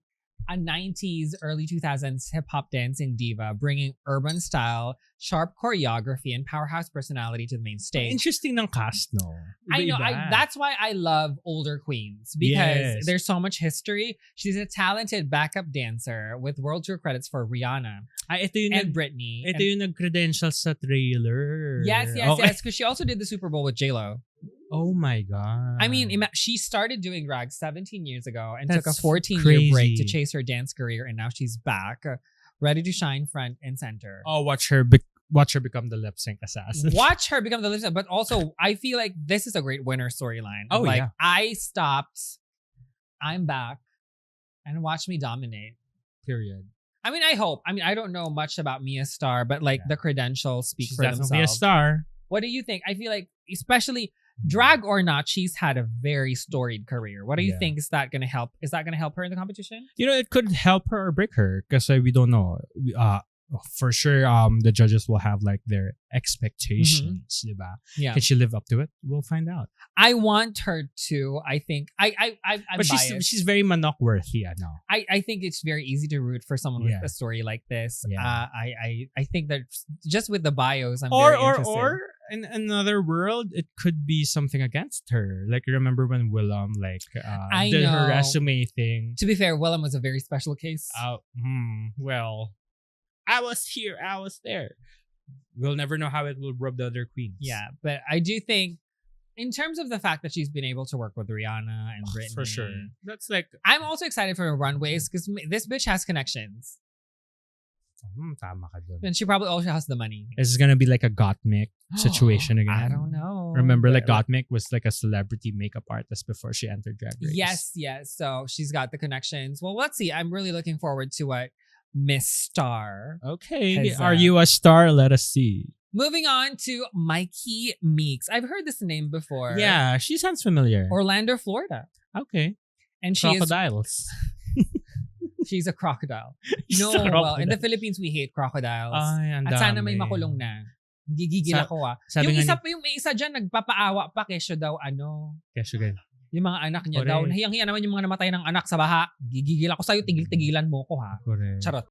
90s, early 2000s hip-hop dancing diva, bringing urban style, sharp choreography, and powerhouse personality to the main stage. Interesting ng cast, no? I know. Iba-iba. That's why I love older queens because Yes. there's so much history. She's a talented backup dancer with world tour credits for Rihanna Ito yung and Britney. Ito And- yung nag-credentials sa trailer. yes, Okay. yes. Because she also did the Super Bowl with J-Lo. Oh my God. I mean, she started doing drag 17 years ago and That's took a 14-year break to crazy. chase her dance career, and now she's back, ready to shine front and center. Oh, watch her become the lip sync assassin. Watch her become the lip sync, but also I feel like this is a great winner storyline. Oh, like yeah. I stopped, I'm back, and watch me dominate. Period. I mean, I hope. I mean, I don't know much about Mia Starr, but like the credentials speak She's for definitely themselves. a star. What do you think? I feel like, especially drag or not, she's had a very storied career. What do you Yeah. think? Is that gonna help? Is that gonna help her in the competition? You know, it could help her or break her because we don't know. For sure, the judges will have like their expectations, diba? Yeah, Can she live up to it? We'll find out. I want her to. I think I'm But biased. she's very manok worthy, ano? I think it's very easy to root for someone with Yeah. a story like this. Yeah. I think that just with the bios, I'm Or very interested. in another world, it could be something against her. Like remember when Willem I did her know. resume thing? To be fair, Willem was a very special case. Well, I was here, I was there. we'll never know how it will rub the other queens. Yeah, but I do think in terms of the fact that she's been able to work with Rihanna and Britney. For sure. That's like... I'm also excited for runways because this bitch has connections. Tama ka dun. And she probably also has the money. Is it gonna be like a Gottmik situation again? I don't know. Remember, like Gottmik was like a celebrity makeup artist before she entered Drag Race. Yes. So she's got the connections. Well, let's see. I'm really looking forward to what Miss Star. Okay. Are you a star? Let us see. Moving on to Mikey Meeks. I've heard this name before. Yeah, she sounds familiar. Orlando, Florida. Okay. And Crocodiles. She's a crocodile. She's No, a crocodile. well, in the Philippines, we hate crocodiles. Ay, ang At sana may dami. makulong na. Gigigil ako sabi nga Yung may isa dyan, nagpapaawa pa kesyo daw, Kesyo ganyan. yung mga anak niya Correct. daw. Nahiyang-hiya naman yung mga namatay ng anak sa baha. Gigigil ako sa'yo, tigil-tigilan mo ko ha. Correct. Charot.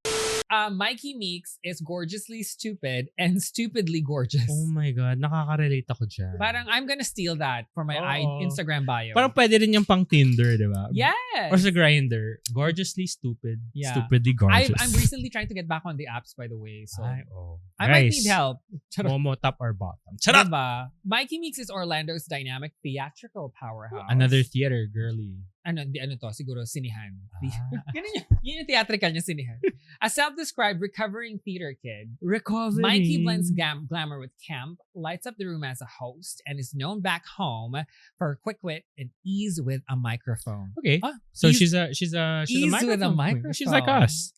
Mikey Meeks is gorgeously stupid and stupidly gorgeous. Oh my God, nakaka-relate ako dyan. Parang I'm gonna steal that for my Instagram bio. Parang pwede rin yung pang Tinder, di ba? Yes. Or sa Grindr. Gorgeously stupid. Yeah. Stupidly gorgeous. I'm recently trying to get back on the apps, by the way. So I Guys, might need help. Momo, top or bottom? Charot. Diba? Mikey Meeks is Orlando's dynamic theatrical powerhouse. Another theater girly. Ano to? Siguro sinihan. Yun yung theatrical niya, sinihan. A self-described recovering theater kid, Mikey blends glamour with camp, lights up the room as a host, and is known back home for quick wit and ease with a microphone. Okay. So ease she's a with a microphone. microphone. She's like us.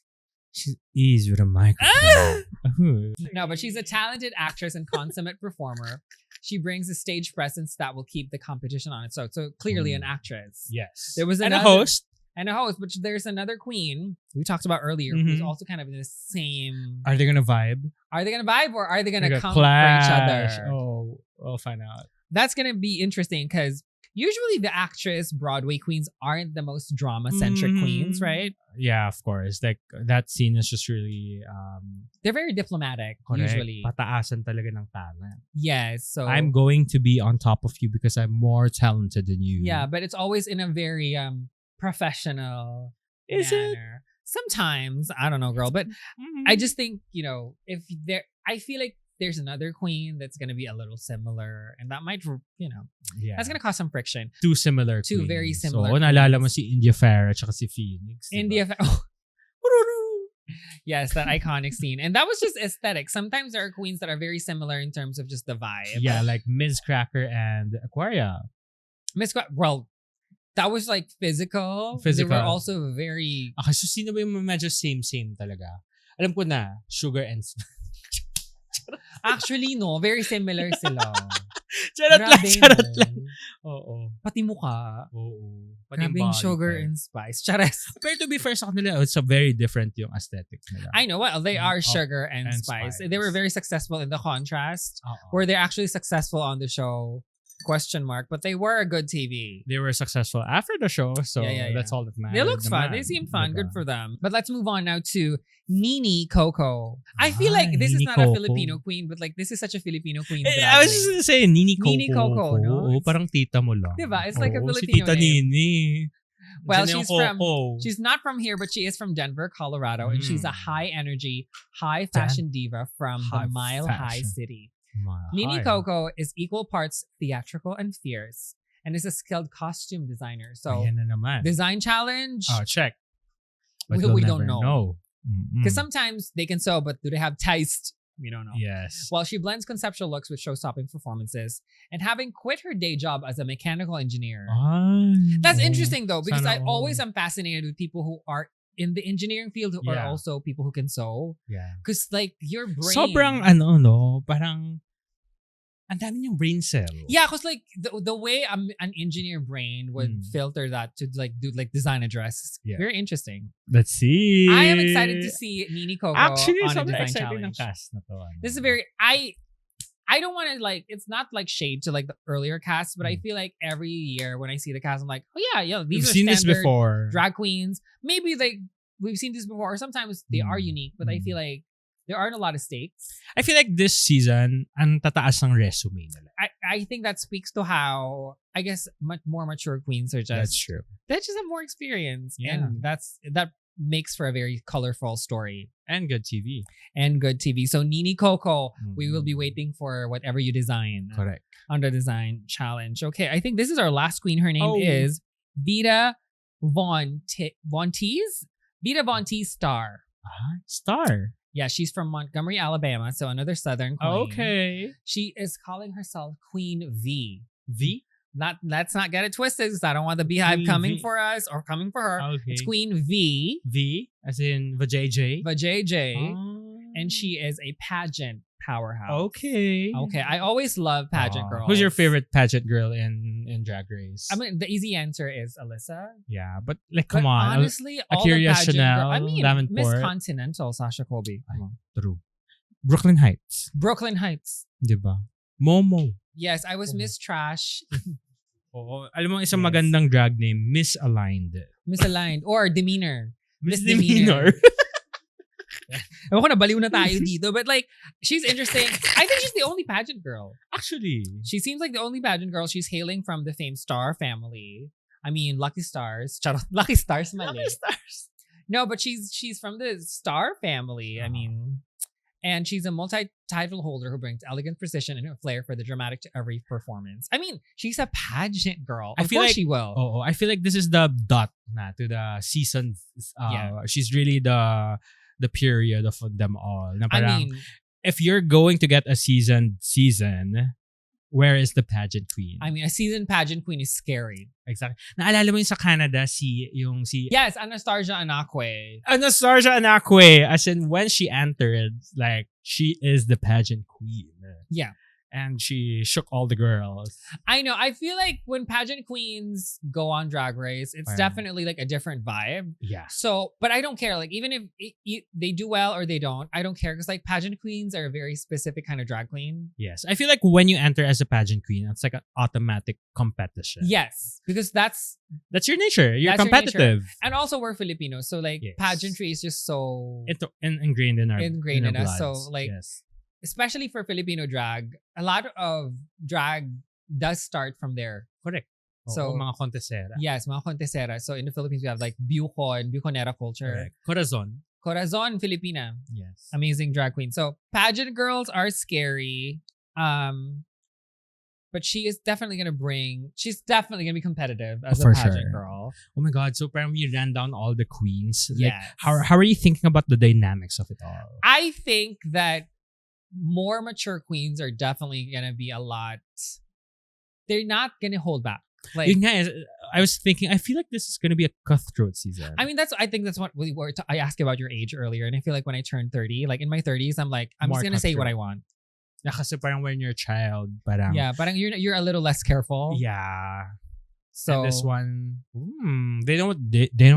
She's ease with a microphone. No, but she's a talented actress and consummate performer. She brings a stage presence that will keep the competition on its own. So clearly an actress. Yes. There was and a another, host. And a host, but there's another queen we talked about earlier who's also kind of in the same. Are they gonna vibe? Are they gonna vibe or are they gonna come clash. for each other? Oh, we'll find out. That's gonna be interesting because usually the actress Broadway queens aren't the most drama-centric queens, right? Yeah, of course. Like that scene is just really they're very diplomatic, correct. usually. Pataasan talaga ng talent. Yes, so I'm going to be on top of you because I'm more talented than you. Yeah, but it's always in a very professional manner. Sometimes, I don't know, girl, but I just think, if I feel like there's another queen that's going to be a little similar and that might, that's going to cause some friction. Two similar Two queens. very similar So, naalala mo si India Farah at si Phoenix. India Yes, that iconic scene. And that was just aesthetic. Sometimes there are queens that are very similar in terms of just the vibe. Yeah, like Ms. Cracker and Aquaria. Well, that was like physical. They were also very... Okay, so sino ba yung medyo same talaga? Alam ko na, Sugar and Actually, no. Very similar sila. Charot lang. Oo. Pati mukha. Oo. Grabing Sugar and Spice. Chares. Pero to be fair sa kanila, it's a very different yung aesthetic nila. I know. Well, they are Sugar and Spice. They were very successful in the contrast. Were they actually successful on the show? Question mark. But they were a good TV. They were successful after the show, so that's all that matters. They looked fun. They seem fun. Good for them. But let's move on now to Nini Coco. I feel like this is not a Filipino queen, but like this is such a Filipino queen. I was just gonna say Nini Coco. Nini Coco, no? Oo, parang tita mo lang. Diba? It's like a Filipino si Tita name. Nini. Well, she's not from here, but she is from Denver, Colorado, and she's a high energy, high fashion diva from the Mile High City. Nini Coco is equal parts theatrical and fierce and is a skilled costume designer. So, design challenge. Oh, check. But we don't know. Because sometimes they can sew, but do they have taste? We don't know. Yes. Well, she blends conceptual looks with show-stopping performances and having quit her day job as a mechanical engineer. That's interesting though, because I always am fascinated with people who are in the engineering field who are also people who can sew. Yeah. Because like your brain... Sobrang parang ang dami niyang brain cell. Yeah, because like the way an engineer brain would filter that to like do like design a dress, very interesting. Let's see. I am excited to see Nini Coco actually, on a design challenge. Ng cast na to, This is a very I don't want to like, it's not like shade to like the earlier cast, but I feel like every year when I see the cast, I'm like, oh yeah, these are seen standard this before. Drag queens. Maybe like we've seen this before, or sometimes they are unique, but I feel like there aren't a lot of stakes. I feel like this season, ang tataas ng resume nila. I think that speaks to how, I guess, much more mature queens are just... That's true. They just have more experience. Yeah. And that makes for a very colorful story. And good TV. So Nini Coco, we will be waiting for whatever you design. Correct. On the design challenge. Okay, I think this is our last queen. Her name is Vida Von Teese? Vida Von Teese Star. Star. Yeah, she's from Montgomery, Alabama. So another Southern queen. Okay. She is calling herself Queen V. V? Let's not get it twisted because I don't want the beehive coming for us or coming for her. Okay. It's Queen V. V, as in Vajayjay. Vajayjay. And she is a pageant powerhouse. Okay. I always love pageant girls. Who's your favorite pageant girl in Drag Race? I mean, the easy answer is Alyssa. Yeah, but like, come on. Honestly, all Akira the pageant Chanel, I mean, Davenport. Miss Continental, Sasha Colby. True. Brooklyn Heights. Brooklyn Heights. Diba? Momo. Yes, I was Miss Trash. Oo. Alam mo, isang magandang drag name, Misaligned. Misaligned. Or Demeanor. Miss Demeanor. Ewan ko na, baliw na tayo dito. But like, she's interesting. I think she's the only pageant girl. Actually. She seems like the only pageant girl. She's hailing from the famed Star family. I mean, Lucky Stars. Charot. Lucky Stars, mali. Lucky Stars. No, but she's from the Star family. I mean, and she's a multi-title holder who brings elegant precision and a flair for the dramatic to every performance. I mean, she's a pageant girl. Of course she will. I feel like this is the dot to the season. She's really the period of them all. Na parang, I mean, if you're going to get a season, where is the pageant queen? I mean, a seasoned pageant queen is scary. Exactly. Naalala mo yung sa Canada, Yes, Anastasia Anakwe. Anastasia Anakwe. As in, when she entered, like, she is the pageant queen. Yeah. And she shook all the girls. I know. I feel like when pageant queens go on Drag Race, it's definitely like a different vibe. Yeah. So, but I don't care. Like, even if they do well or they don't, I don't care. Because like pageant queens are a very specific kind of drag queen. Yes. I feel like when you enter as a pageant queen, it's like an automatic competition. Yes. Because that's your nature. You're competitive. Your nature. And also we're Filipinos. So like pageantry is just so ingrained in our us. bloods. So like, especially for Filipino drag, a lot of drag does start from there. Correct. So mga contesera. Yes, mga contesera. So in the Philippines, we have like Buconera culture. Correct. Corazon Filipina. Yes. Amazing drag queen. So pageant girls are scary. But she's definitely gonna be competitive as a pageant girl. Oh my God. So parang you ran down all the queens. Yes. Like, how are you thinking about the dynamics of it all? I think that more mature queens are definitely gonna be a lot. They're not gonna hold back. Like, I was thinking, I feel like this is gonna be a cutthroat season. I mean, I think that's what we were. I asked about your age earlier, and I feel like when I turned 30, like in my 30s, I'm like, I'm just gonna say what I want. Kasi parang when you're a child, parang you're a little less careful. Yeah. So and this one, they know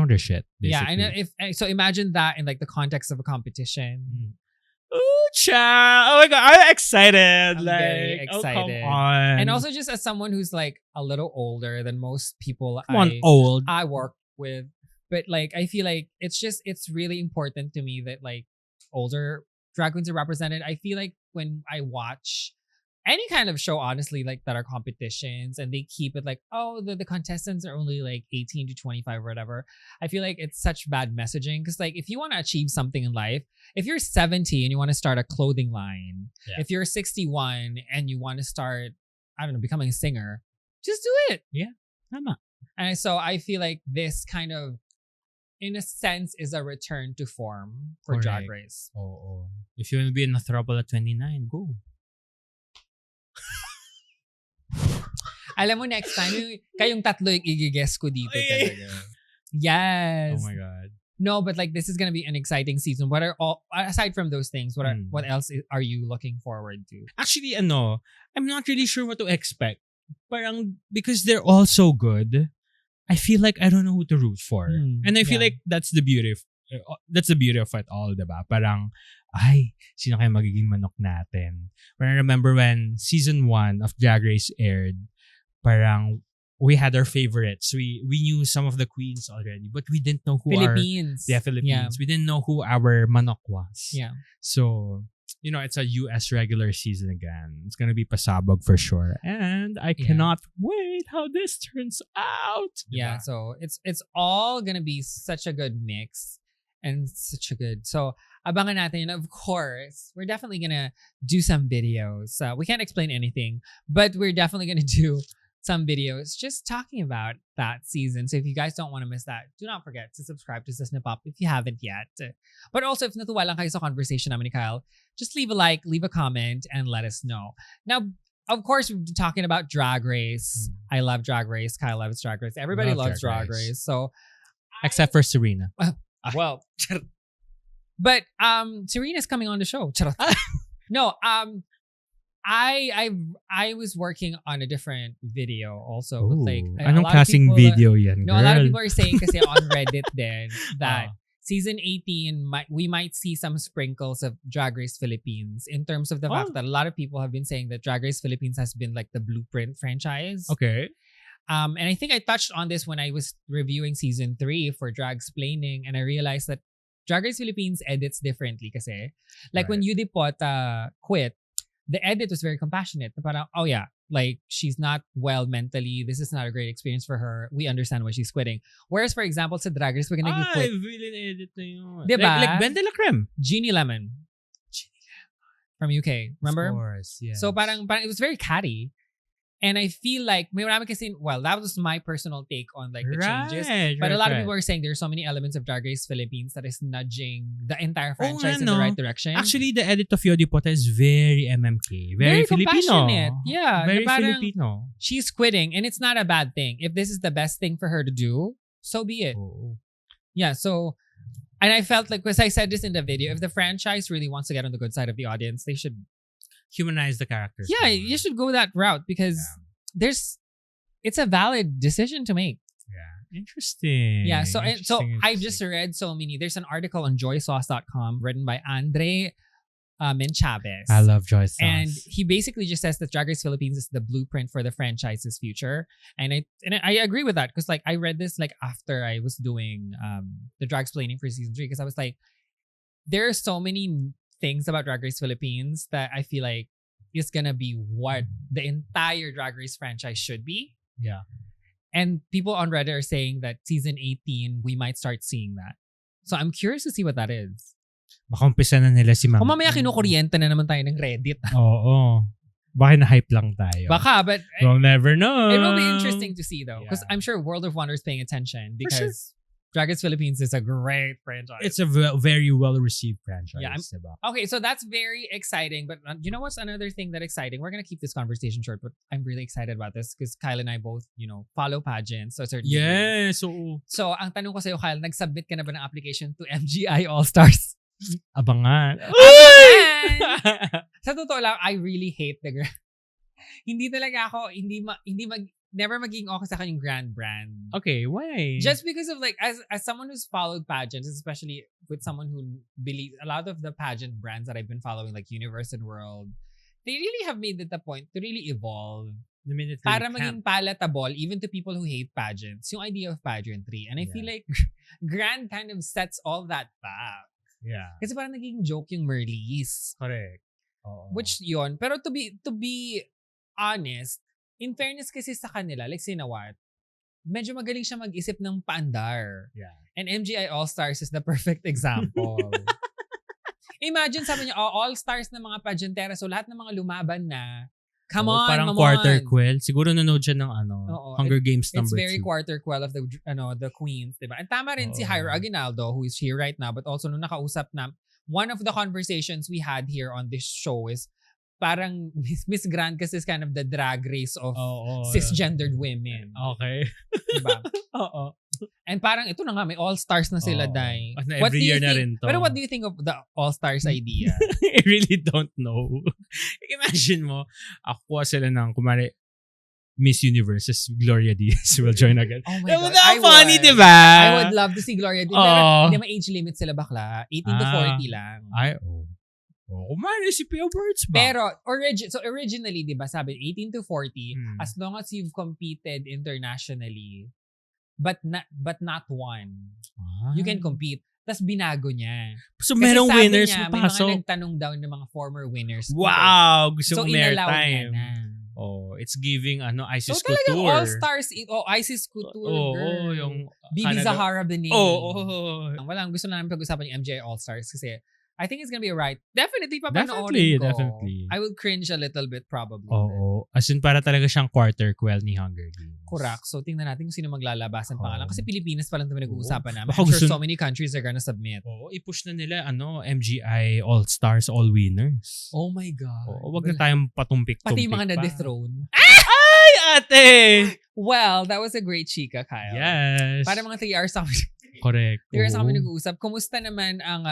their shit. Basically. Yeah, I know. So imagine that in like the context of a competition. Ooh, child. Oh my God, I'm excited. I'm very excited. Oh, come on. And also just as someone who's like a little older than most people I work with. But like, I feel like it's really important to me that like older drag queens are represented. I feel like when I watch any kind of show, honestly, like that are competitions and they keep it like, oh, the contestants are only like 18 to 25 or whatever. I feel like it's such bad messaging because like if you want to achieve something in life, if you're 70 and you want to start a clothing line, if you're 61 and you want to start, I don't know, becoming a singer, just do it. Yeah. Tama. And so I feel like this kind of, in a sense, is a return to form for Drag Race. Oh. If you want to be in a throuple at 29, go. Alam mo, next time, kayong tatlo yung i-guess ko dito talaga. Yes. Oh my God. No, but like this is gonna be an exciting season. What are all aside from those things? What else are you looking forward to? Actually, I'm not really sure what to expect. Parang because they're all so good, I feel like I don't know who to root for, and I feel like that's the beauty of it all, diba? Parang sino kaya magiging manok natin? But I remember when season 1 of Drag Race aired, parang we had our favorites. We knew some of the queens already, but we didn't know who Philippines. Philippines. Yeah. We didn't know who our manok was. Yeah. So, it's a US regular season again. It's gonna be pasabog for sure. And I cannot wait how this turns out. Yeah, so it's all gonna be such a good mix. And such a good. So, abangan natin. And of course, we're definitely gonna do some videos. We can't explain anything, but we're definitely gonna do some videos just talking about that season. So if you guys don't want to miss that, do not forget to subscribe to SISNE POP if you haven't yet. But also, if natuwa lang kayo sa conversation namin ni Kyle, just leave a like, leave a comment, and let us know. Now, of course, we've been talking about Drag Race. I love Drag Race. Kyle loves Drag Race. Everybody loves Drag Race. So, except for Serena. Well, but Serena's coming on the show. No, I was working on a different video also. With like, anong klaseng video yan, No, girl? a lot of people are saying kasi on Reddit then that season 18 we might see some sprinkles of Drag Race Philippines in terms of the fact that a lot of people have been saying that Drag Race Philippines has been like the blueprint franchise. Okay. And I think I touched on this when I was reviewing season 3 for Dragsplaining, and I realized that Drag Race Philippines edits differently kasi. Like when Yudipota quit, the edit was very compassionate. Parang, oh yeah, like she's not well mentally. This is not a great experience for her. We understand why she's quitting. Whereas, for example, sa Drag Race, we're gonna quit. villain edit na yun. Diba? Like Ben de la Creme. Jeannie Lemon. From UK. Remember? Of course, yes. So parang it was very catty. And I feel like, may marami kasi, well, that was my personal take on like the changes. But a lot of people are saying there's so many elements of Drag Race Philippines that is nudging the entire franchise in the right direction. Actually, the edit of Yodipota is very MMK. Very Filipino. Yeah. Very Filipino. She's quitting and it's not a bad thing. If this is the best thing for her to do, so be it. Yeah, so, and I felt like, because I said this in the video, if the franchise really wants to get on the good side of the audience, they should humanize the characters. Yeah, you should go that route because it's a valid decision to make. Yeah. Interesting. Yeah, so I've just read so many. There's an article on joysauce.com written by Andre Chavez. I love Joy Sauce. And he basically just says that Drag Race Philippines is the blueprint for the franchise's future. And I agree with that because like I read this like after I was doing the Dragsplaining for season 3 because I was like, there are so many things about Drag Race Philippines that I feel like is gonna be what the entire Drag Race franchise should be. Yeah. And people on Reddit are saying that season 18, we might start seeing that. So I'm curious to see what that is. Baka umpisa na nila si Ma'am. Kung mamaya kinukuryente na naman tayo ng Reddit. Oo. Baka na-hype lang tayo. Baka, but we'll never know. It will be interesting to see though. Because I'm sure World of Wonder is paying attention because Drag Race Philippines is a great franchise. It's a very well-received franchise. Yeah, okay, so that's very exciting. But you know what's another thing that's exciting? We're going to keep this conversation short, but I'm really excited about this because Kyle and I both, follow pageants. So So, ang tanong ko sa'yo, Kyle, nag-submit ka na ba ng application to MGI All Stars? Abangan. Sa totoo lang, I really hate the hindi talaga ako, never maging okay sa kanyang grand brand. Okay, why? Just because of like, as someone who's followed pageants, especially with someone who believes, a lot of the pageant brands that I've been following, like Universe and World, they really have made it a point to really evolve. Para maging palatable, even to people who hate pageants, yung idea of pageantry. And I feel like grand kind of sets all that back. Yeah. Kasi parang naging joke yung Merlis. Correct. Which yun. Pero to be honest, in fairness kasi sa kanila, like Sinawat, medyo magaling siya mag-isip ng paandar. Yeah. And MGI All Stars is the perfect example. Imagine, sabi niya, All Stars na mga pageantera, so lahat ng mga lumaban na, come on, parang quarter quell. Siguro nanood siya ng Hunger Games number 2. It's very quarter quell of the queens, diba? And tama rin si Jairo Aguinaldo, who is here right now, but also nung nakausap na, one of the conversations we had here on this show is parang Miss Grand kasi is kind of the drag race of cisgendered women. Okay. Diba? And parang ito na nga, may all-stars na sila, Day. Every year na rin to. Pero what do you think of the all-stars idea? I really don't know. Imagine mo, ako sila ng, kumari, Miss Universe, Gloria Diaz will join again. Oh my God. Funny, diba? I would love to see Gloria Diaz. Pero hindi ma-age limit sila bakla. 18 to 40 lang. Kumari si Pia Words ba? Pero, originally, di ba, sabi, 18 to 40, as long as you've competed internationally, but not won, you can compete. Tapos binago niya. So, merong winners niya, may mga nagtanong daw ng mga former winners. Wow! Gusto so, mo maritime. it's giving Isis So talagang Couture. All Stars, Isis Couture, girl. yung Bibi Canada. Zahara Benin. Oo. Walang gusto na namin pag-usapan yung MGI All Stars kasi I think it's gonna be right. Definitely papanoorin ko. Definitely. I will cringe a little bit probably. Oo. As in, para talaga siyang quarter quell ni Hunger Games. Correct. So, tingnan natin kung sino maglalabasan pangalan. Kasi Pilipinas pa lang ito nag-uusapan namin. Baka I'm sure gusto- so many countries are gonna submit. Oo, i-push na nila, MGI All Stars, All Winners. Oh my God. Oo, wag na tayong patumpik-tumpik Pati yung mga pa. na-dethrone. Ay, ate! Well, that was a great chika, Kyle. Yes. Para mga 3 hours kami. Correct. 3 hours Oo. kami nag-uusap. Kumusta naman ang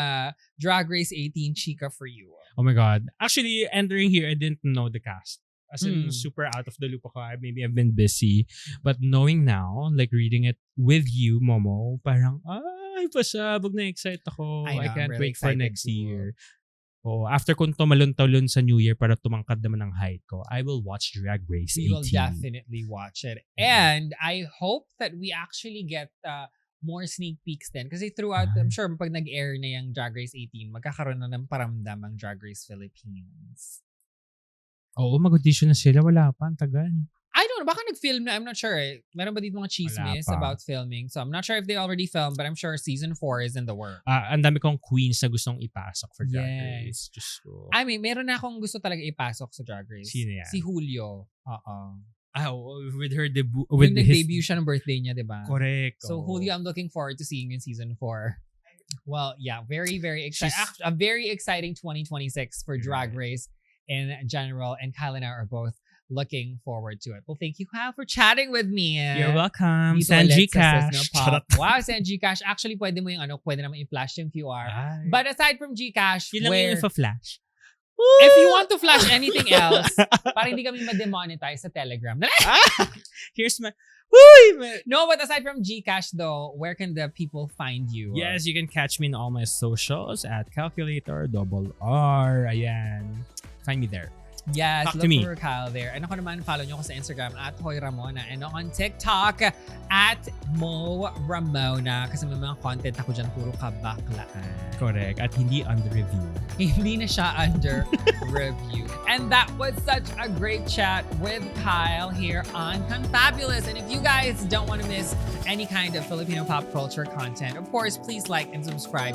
Drag Race 18 chika for you? Oh my God. Actually, entering here, I didn't know the cast. As in, Mm. super out of the loop ako. Maybe I've been busy. But knowing now, like reading it with you, Momo, parang, ay, pasabog na excite ako. I know, I I'm can't really wait for excited next too. year. Oh, after kung tumalon-talon sa New Year para tumangkad naman ng height ko, I will watch Drag Race 18. We will definitely watch it. And I hope that we actually get more sneak peeks din. Kasi throughout, I'm sure pag nag-air na yung Drag Race 18, magkakaroon na ng paramdam ang Drag Race Philippines. Oo, mag-audition na sila. Wala pa. Ang tagal. I don't know. Baka nag-film na. I'm not sure. Meron ba dito mga chismis Wala pa. about filming? So I'm not sure if they already filmed, but I'm sure season 4 is in the work. Ang dami kong queens na gustong ipasok for Drag Yes. Race. Just so. I mean, meron na akong gusto talaga ipasok sa Drag Race. Sino yan? Si Julio. With her debut. When nag-debut siya ng birthday niya, di ba? Correct. So oo. Julio, I'm looking forward to seeing you in season 4. Well, yeah, very, very exciting. A very exciting 2026 for Drag Race in general. And Kyle and I are both looking forward to it. Well, thank you, Kyle, for chatting with me. You're welcome. Dito Sanji ulit sa Cash. SISNE Pop. Wow, Sanji Cash. Actually, pwede mo yung pwede naman i-flash yung QR. Ay. But aside from Gcash, Yun lang where yung flash. if you want to flash anything else, para hindi kami ma-demonetize sa Telegram. Here's my... Woo! No, but aside from Gcash though, where can the people find you? Yes, you can catch me in all my socials at calculator_R. Ayan. Find me there. Yes, Talk look to me. for Kyle there. And ako naman, follow nyo ko sa Instagram at Hoy Ramona. And on TikTok at Mo Ramona. Kasi may mga content ako dyan, puro kabaklaan. Correct. At hindi under review. Hindi na siya under review. And that was such a great chat with Kyle here on Confabulous. And if you guys don't want to miss any kind of Filipino pop culture content, of course, please like and subscribe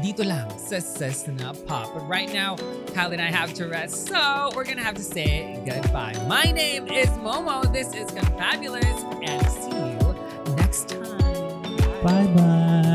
dito lang sa SISNE Pop. But right now, Kyle and I have to rest, so we're gonna have to say goodbye. My name is Momo. This is Confabulous, and see you next time. Bye-bye.